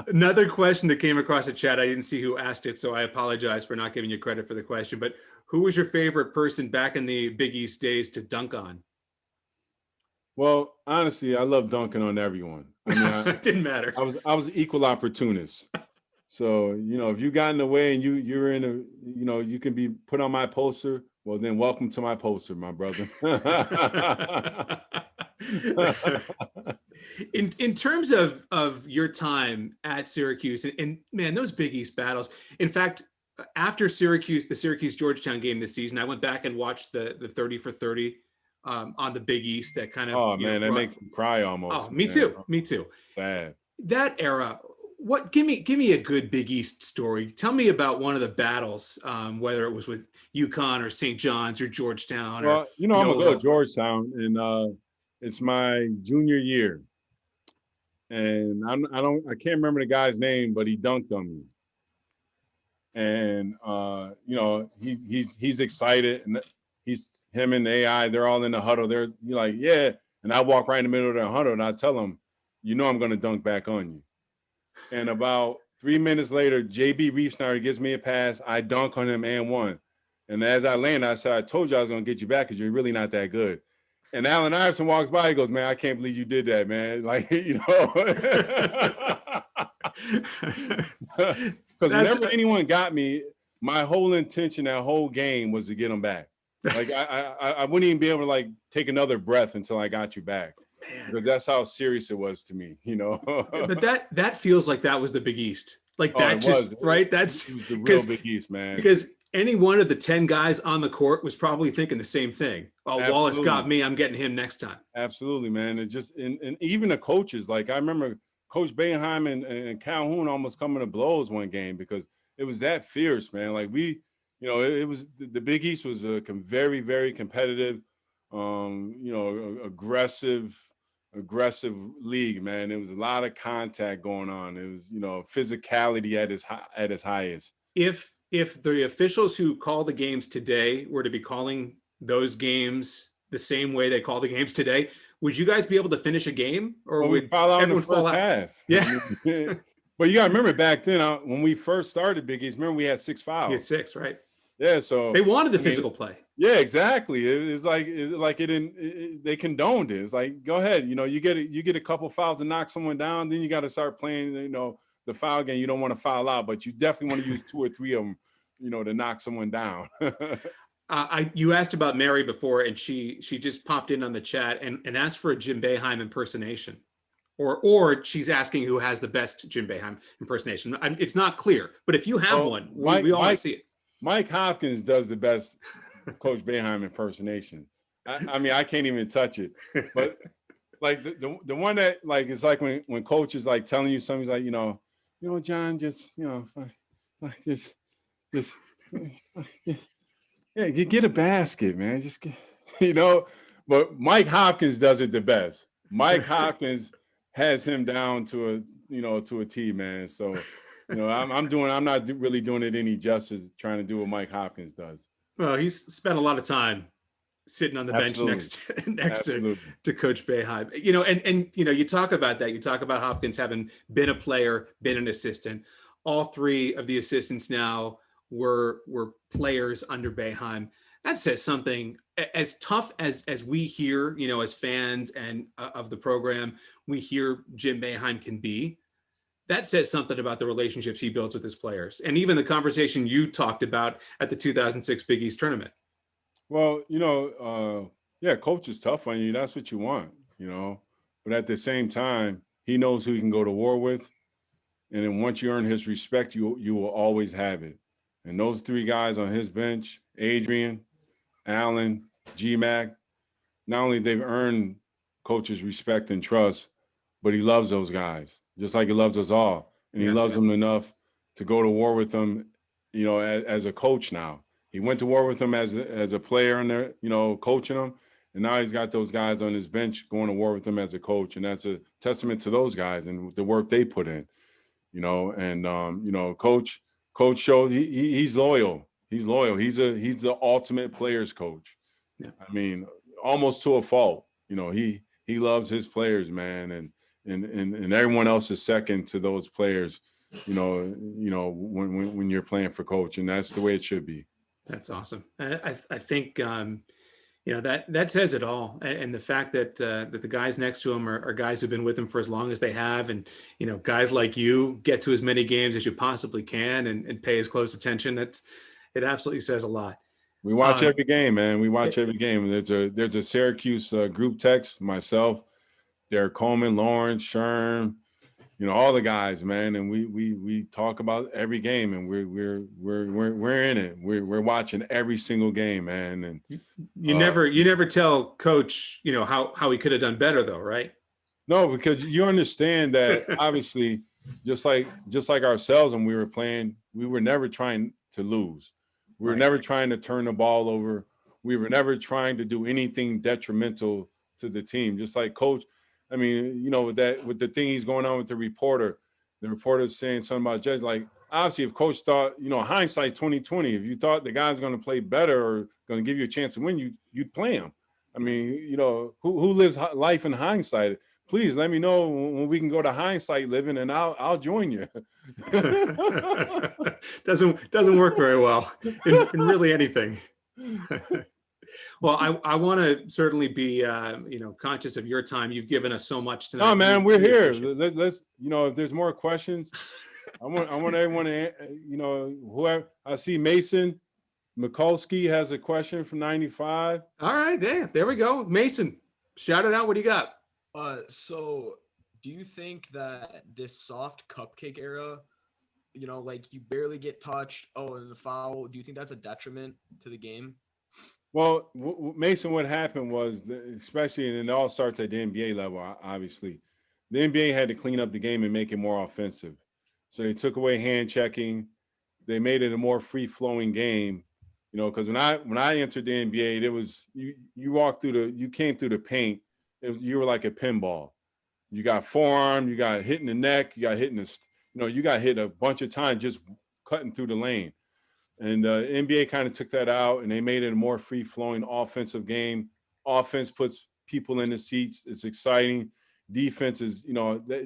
Another question that came across the chat. I didn't see who asked it, so I apologize for not giving you credit for the question. But who was your favorite person back in the Big East days to dunk on? Well, honestly, I love dunking on everyone. I mean, it didn't matter. I was an equal opportunist. So, if you got in the way and you're in a, you can be put on my poster, well, then welcome to my poster, my brother. In terms of your time at Syracuse, and man, those Big East battles. In fact, after the Syracuse Georgetown game this season, I went back and watched the 30 for 30 on the Big East. That kind of, oh man, that makes me cry almost. Oh, me too. Sad. That era. Give me a good Big East story. Tell me about one of the battles, whether it was with UConn or St. John's or Georgetown. Well, I'm gonna go to Georgetown, and it's my junior year, and I can't remember the guy's name, but he dunked on me, and he's excited, and him and AI, they're all in the huddle. They're like, yeah, and I walk right in the middle of the huddle, and I tell them, I'm gonna dunk back on you. And about 3 minutes later, JB Reefsnyder gives me a pass. I dunk on him and one. And as I landed, I said, I told you I was going to get you back because you're really not that good. And Allen Iverson walks by, he goes, man, I can't believe you did that, man. Like, you know. Because whenever anyone got me, my whole intention that whole game was to get them back. Like, I wouldn't even be able to, like, take another breath until I got you back. Because that's how serious it was to me, you know. But that feels like that was the Big East. Like that just right. That's it was the real Big East, man. Because any one of the 10 guys on the court was probably thinking the same thing. Oh, absolutely. Wallace got me. I'm getting him next time. Absolutely, man. It just and even the coaches. Like I remember Coach Boeheim and Calhoun almost coming to blows one game because it was that fierce, man. Like we, you know, it was the Big East was a very, very competitive, you know, aggressive league, man. There was a lot of contact going on. It was, you know, physicality at its highest. If the officials who call the games today were to be calling those games the same way they call the games today, would you guys be able to finish a game, or would everyone fall out? Half. Yeah. But you got to remember back then when we first started Big East, remember we had 6 fouls. You had 6, right? Yeah, so they wanted the physical play. Yeah, exactly. It was like they condoned it. It's like, go ahead, you know, you get a couple fouls to knock someone down, then you got to start playing, you know, the foul game. You don't want to foul out, but you definitely want to use 2 or 3 of them, you know, to knock someone down. You asked about Mary before, and she just popped in on the chat and asked for a Jim Boeheim impersonation, or she's asking who has the best Jim Boeheim impersonation. It's not clear, but if you have one, we all want to see it. Mike Hopkins does the best Coach Boeheim impersonation. I mean, I can't even touch it. But like the one that like it's like when Coach is like telling you something, he's like, you know, John, just you know, like just yeah, get a basket, man. Just get, you know. But Mike Hopkins does it the best. Mike Hopkins has him down to a T, man. So. You know, I'm not really doing it any justice trying to do what Mike Hopkins does. Well, he's spent a lot of time sitting on the bench next to Coach Boeheim. You know, and you know, you talk about that. You talk about Hopkins having been a player, been an assistant. All 3 of the assistants now were players under Boeheim. That says something. As tough as we hear, you know, as fans and of the program, we hear Jim Boeheim can be. That says something about the relationships he builds with his players, and even the conversation you talked about at the 2006 Big East tournament. Well, you know, yeah, coach is tough on you. That's what you want, you know. But at the same time, he knows who he can go to war with, and then once you earn his respect, you will always have it. And those 3 guys on his bench, Adrian, Allen, G-Mac, not only they've earned coach's respect and trust, but he loves those guys. Just like he loves us all. And he loves them enough to go to war with them, you know, as a coach now. He went to war with them as a player and they're, you know, coaching them. And now he's got those guys on his bench going to war with them as a coach. And that's a testament to those guys and the work they put in, you know. And, you know, coach showed he's loyal. He's loyal. He's the ultimate players coach. Yeah. I mean, almost to a fault. You know, he loves his players, man. And everyone else is second to those players, you know, when you're playing for coach, and that's the way it should be. That's awesome. I think, you know, that says it all. And the fact that the guys next to him are guys who've been with him for as long as they have. And, you know, guys like you get to as many games as you possibly can and pay as close attention. It absolutely says a lot. We watch every game, man. We watch every game. There's a Syracuse group text, myself, Derek Coleman, Lawrence, Sherm, you know, all the guys, man, and we talk about every game, and we're in it. We're watching every single game, man. And you never tell Coach, you know, how he could have done better, though, right? No, because you understand that obviously, just like ourselves, when we were playing, we were never trying to lose. We were never trying to turn the ball over. We were never trying to do anything detrimental to the team. Just like Coach. I mean, you know, with the thing he's going on with the reporter's saying something about Judge. Like, obviously, if Coach thought, you know, hindsight 2020, if you thought the guy's going to play better or going to give you a chance to win, you'd play him. I mean, you know, who lives life in hindsight? please let me know when we can go to hindsight living, and I'll join you. doesn't work very well in really anything. Well, I want to certainly be conscious of your time. You've given us so much tonight. No, man, we're here. Let's if there's more questions, I want everyone to whoever. I see Mason Mikulski has a question from 95. All right, there we go. Mason, shout it out. What do you got? So do you think that this soft cupcake era, like you barely get touched, and the foul, do you think that's a detriment to the game? Well, Mason, what happened was, especially, and it all starts at the NBA level, obviously, the NBA had to clean up the game and make it more offensive. So they took away hand checking. They made it a more free-flowing game, because when I entered the NBA, there was you came through the paint, you were like a pinball. You got forearm, you got hit in the neck, you got hit in the, you got hit a bunch of times just cutting through the lane. And the NBA kind of took that out, and they made it a more free-flowing offensive game. Offense puts people in the seats. It's exciting. Defense is,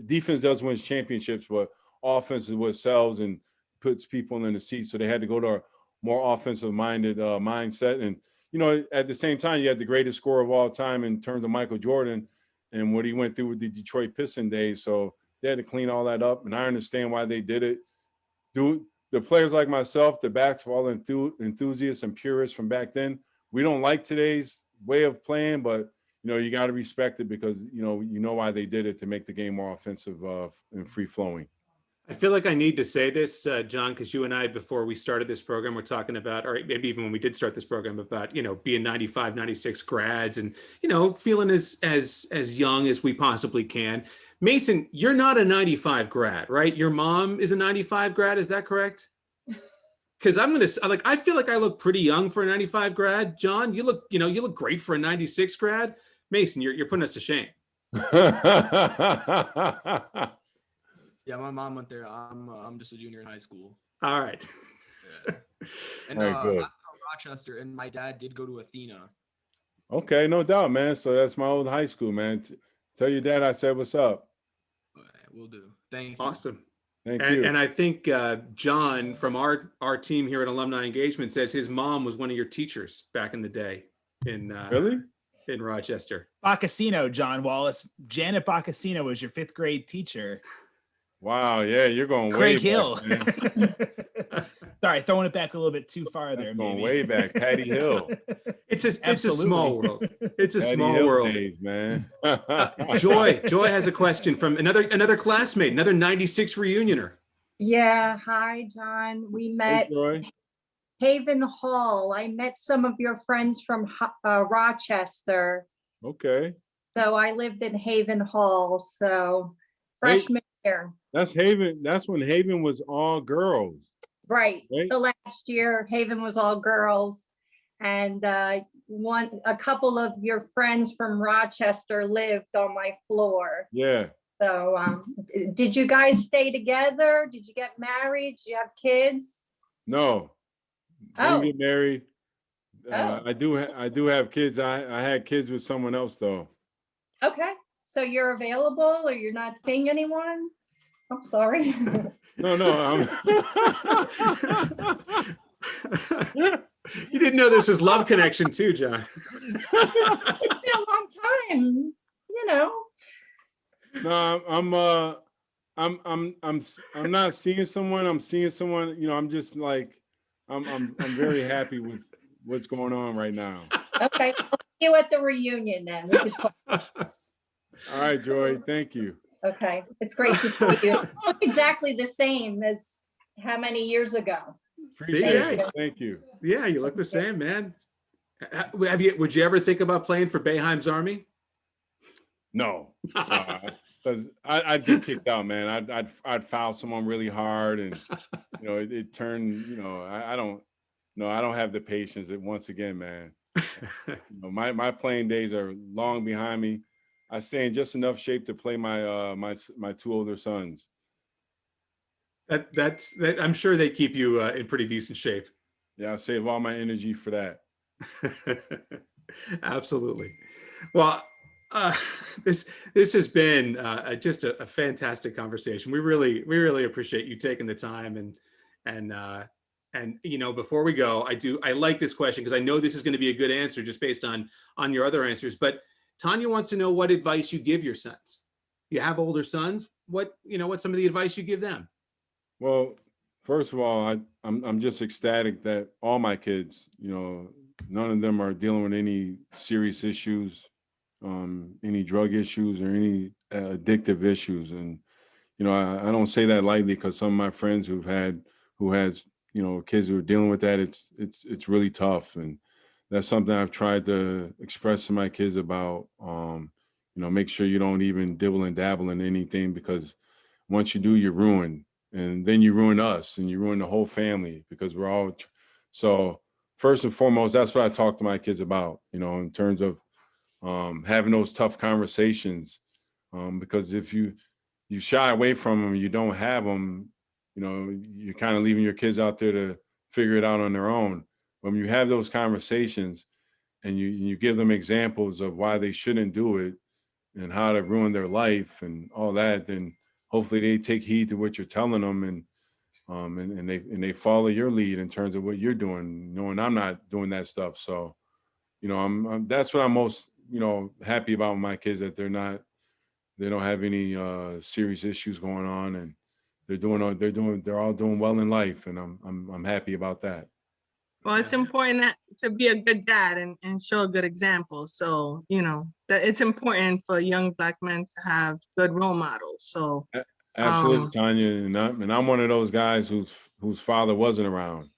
defense does win championships, but offense is what sells and puts people in the seats. So they had to go to a more offensive-minded mindset. And, at the same time, you had the greatest scorer of all time in terms of Michael Jordan and what he went through with the Detroit Pistons days. So they had to clean all that up, and I understand why they did it. The players like myself, the basketball enthusiasts and purists from back then, we don't like today's way of playing, but you got to respect it because you know why they did it, to make the game more offensive and free flowing. I feel like I need to say this, John, because you and I, before we started this program, we're talking about, or maybe even when we did start this program, about being 95, 96 grads and feeling as young as we possibly can. Mason, you're not a 95 grad, right? Your mom is a 95 grad. Is that correct? Because I feel like I look pretty young for a 95 grad. John, you look great for a 96 grad. Mason, you're putting us to shame. Yeah, my mom went there. I'm just a junior in high school. All right. Yeah. And Very good. I'm from Rochester, and my dad did go to Athena. Okay, no doubt, man. So that's my old high school, man. Tell your dad I said what's up. Will do. Thank you. Awesome. Thank you. And I think John from our team here at Alumni Engagement says his mom was one of your teachers back in the day in Rochester. Boccacino, John Wallace. Janet Boccacino was your 5th grade teacher. Wow, yeah, you're going Craig way Hill. back, man. Sorry, throwing it back a little bit too far there. Going maybe. way back, Patty Hill. It's a small world. It's a Patty small Hill world. days, man. Joy has a question from another classmate, another 96 reunioner. Yeah, hi, John. We met Haven Hall. I met some of your friends from Rochester. Okay. So I lived in Haven Hall. So freshman year. That's Haven. That's when Haven was all girls. Right. The last year, Haven was all girls. And a couple of your friends from Rochester lived on my floor. Yeah. So did you guys stay together? Did you get married? Did you have kids? No. Didn't get married. I do have kids. I had kids with someone else though. Okay. So you're available or you're not seeing anyone? I'm sorry. No. You didn't know this was Love Connection too, John. It's been a long time, No, I'm not seeing someone. I'm seeing someone. I'm just like, I'm very happy with what's going on right now. Okay, I'll see you at the reunion then. We can talk. All right, Joy. Thank you. Okay, it's great to see you. You look exactly the same as how many years ago? Thank you. Yeah, you look the same, man. Would you ever think about playing for Boeheim's Army? No, because I'd get kicked out, man. I'd foul someone really hard, and it turned. I don't have the patience. Once again, man. My playing days are long behind me. I stay in just enough shape to play my my 2 older sons. That's I'm sure they keep you in pretty decent shape. Yeah, I save all my energy for that. Absolutely. Well, Uh, this has been just a fantastic conversation. We really appreciate you taking the time and before we go, I like this question because I know this is going to be a good answer just based on your other answers. But Tanya wants to know what advice you give your sons. You have older sons. What's some of the advice you give them? Well, first of all, I'm just ecstatic that all my kids, none of them are dealing with any serious issues, any drug issues or any addictive issues. And, I don't say that lightly because some of my friends who has, kids who are dealing with that, it's really tough. And that's something I've tried to express to my kids about, make sure you don't even dibble and dabble in anything, because once you do, you're ruined. And then you ruin us and you ruin the whole family, because we're all, so first and foremost, that's what I talk to my kids about, in terms of having those tough conversations, because if you shy away from them, you don't have them, you're kind of leaving your kids out there to figure it out on their own. When you have those conversations and you give them examples of why they shouldn't do it and how to ruin their life and all that, then hopefully they take heed to what you're telling them, and they follow your lead in terms of what you're doing, knowing I'm not doing that stuff. So, that's what I'm most, happy about with my kids, that they don't have any serious issues going on, and they're all doing well in life, and I'm happy about that. Well, it's important to be a good dad and show a good example. So, that it's important for young Black men to have good role models. So Absolutely, Tanya, and I'm one of those guys whose father wasn't around,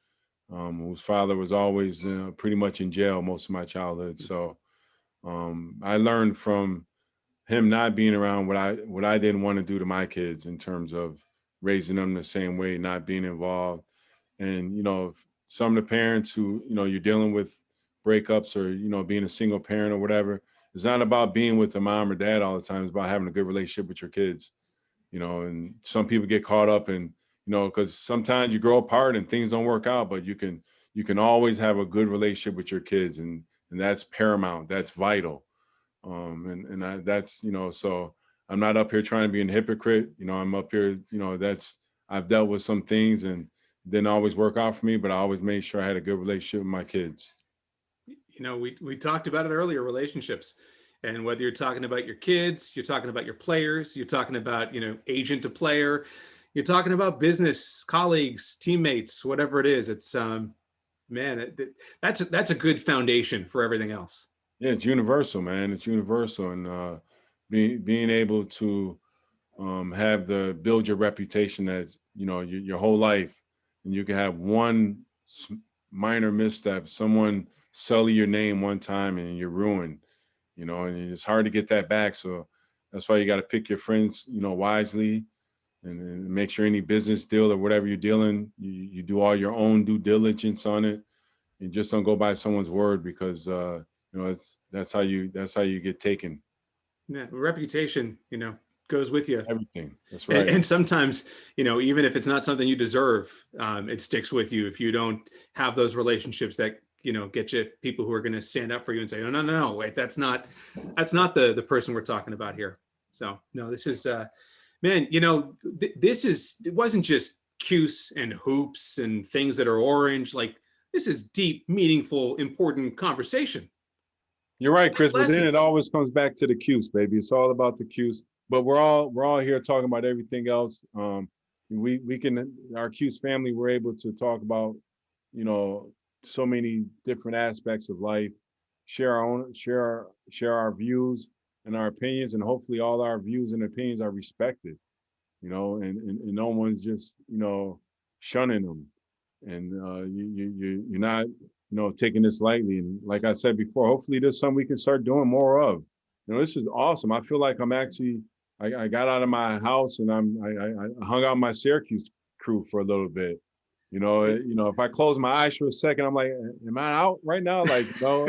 whose father was always pretty much in jail most of my childhood. So I learned from him not being around what I didn't want to do to my kids in terms of raising them the same way, not being involved. And some of the parents who you're dealing with breakups or being a single parent or whatever, it's not about being with the mom or dad all the time. It's about having a good relationship with your kids. And some people get caught up in, because sometimes you grow apart and things don't work out, but you can always have a good relationship with your kids, and that's paramount. That's vital. That's, so I'm not up here trying to be a hypocrite. I'm up here, I've dealt with some things and didn't always work out for me, but I always made sure I had a good relationship with my kids. We talked about it earlier, relationships. And whether you're talking about your kids, you're talking about your players, you're talking about, agent to player, you're talking about business, colleagues, teammates, whatever it is, it's, that's a good foundation for everything else. Yeah, it's universal, man. It's universal. And being able to build your reputation as, your whole life, and you can have one minor misstep, someone sully your name one time and you're ruined. And it's hard to get that back. So that's why you got to pick your friends, wisely, and make sure any business deal or whatever you're dealing, you do all your own due diligence on it. You just don't go by someone's word, because, that's how you get taken. Yeah, reputation, goes with you. Everything. That's right. And sometimes, even if it's not something you deserve, it sticks with you if you don't have those relationships that get you people who are going to stand up for you and say, no, wait, that's not the person we're talking about here. So no, this is, man, it wasn't just Cuse and hoops and things that are orange. Like, this is deep, meaningful, important conversation. You're right, Chris, but then it always comes back to the Cuse, baby. It's all about the Cuse, but we're all here talking about everything else. Our Cuse family, we're able to talk about, so many different aspects of life, share our views and our opinions, and hopefully all our views and opinions are respected, and no one's just, shunning them, and you're not, taking this lightly. And like I said before, hopefully this is something we can start doing more of. This is awesome. I feel like I'm actually, I got out of my house and I hung out with my Syracuse crew for a little bit. If I close my eyes for a second, I'm like, am I out right now? Like, no.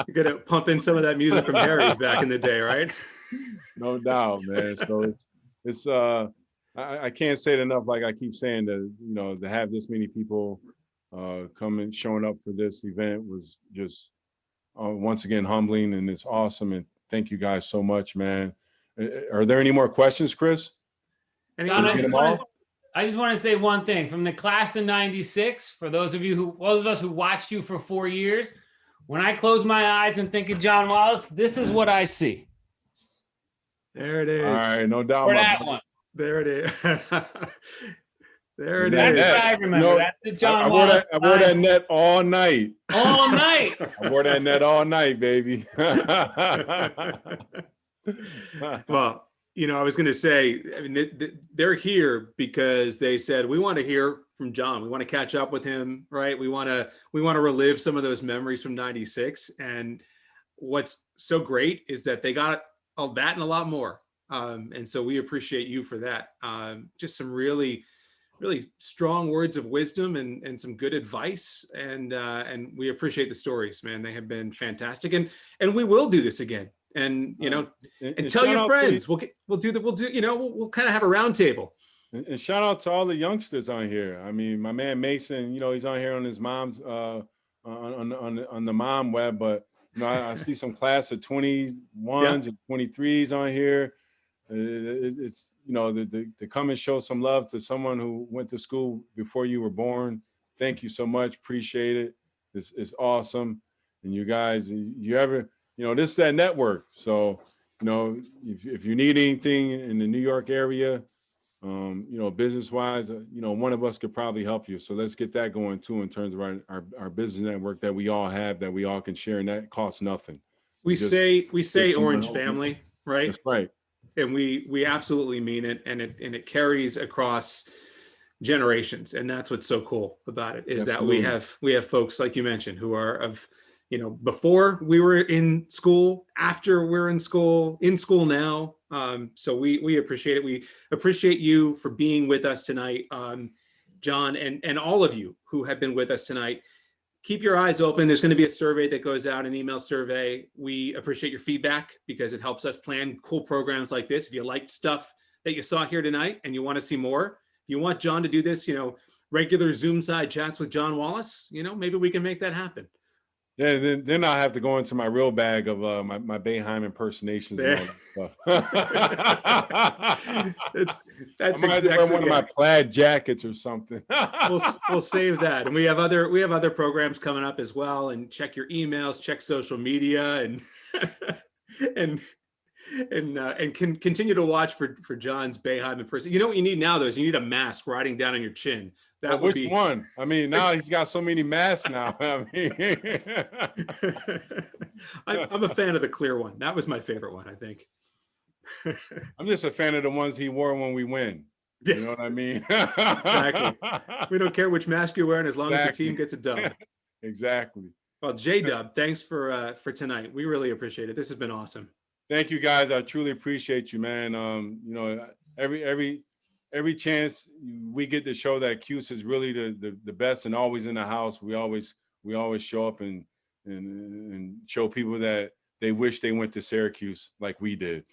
You're gonna pump in some of that music from Harry's back in the day, right? No doubt, man. So it's I can't say it enough. Like I keep saying, that to have this many people showing up for this event was just once again humbling, and it's awesome. And thank you guys so much, man. Are there any more questions, Chris? Don, I just want to say one thing. From the class of '96, for those of us who watched you for 4 years, when I close my eyes and think of John Wallace, this is what I see. There it is. All right, no doubt. Or that one. There it is. There it That's is. what I remember. That's the John I Wallace. wore that net all night. All night. I wore that net all night, baby. Well, you know, I was going to say, I mean, they're here because they said, we want to hear from John. We want to catch up with him, right? We want to relive some of those memories from '96. And what's so great is that they got all that and a lot more. And so we appreciate you for that. Just some really strong words of wisdom and some good advice. And we appreciate the stories, man. They have been fantastic. And we will do this again. And, you know, and tell your friends, we'll kind of have a round table. And shout out to all the youngsters on here. I mean, my man Mason, you know, he's on here on his mom's on the mom web, but you know, I see some class of 21s and 23s on here. It's, you know, to come and show some love to someone who went to school before you were born. Thank you so much. Appreciate it. It's awesome. And you guys, you know, this is that network. So, you know, if you need anything in the New York area, you know, business-wise, you know, one of us could probably help you. So let's get that going too in terms of our business network that we all have, that we all can share, and that costs nothing. We say Orange family, right? That's right. And we absolutely mean it, and it carries across generations, and that's what's so cool about it is Absolutely. that we have folks like you mentioned who are of, you know, before we were in school, after we're in school now. So we appreciate it. We appreciate you for being with us tonight, John, and all of you who have been with us tonight. Keep your eyes open. There's going to be a survey that goes out, an email survey. We appreciate your feedback because it helps us plan cool programs like this. If you liked stuff that you saw here tonight and you want to see more, if you want John to do this, you know, regular Zoom side chats with John Wallace, you know, maybe we can make that happen. Yeah, then I'll have to go into my real bag of my Boeheim impersonations. And all that stuff. That's I might exactly wear one of my plaid jackets or something. We'll save that, and we have other programs coming up as well. And check your emails, check social media, and can continue to watch for John's Boeheim impersonation. You know what you need now though is you need a mask riding down on your chin. That would which one? I mean, now he's got so many masks now. I mean, I'm a fan of the clear one. That was my favorite one, I think. I'm just a fan of the ones he wore when we win. You know what I mean? Exactly. We don't care which mask you're wearing as long as the team gets it done. Exactly. Well, J-Dub, thanks for tonight. We really appreciate it. This has been awesome. Thank you, guys. I truly appreciate you, man. You know, every chance we get to show that Cuse is really the best and always in the house, we always show up and show people that they wish they went to Syracuse like we did.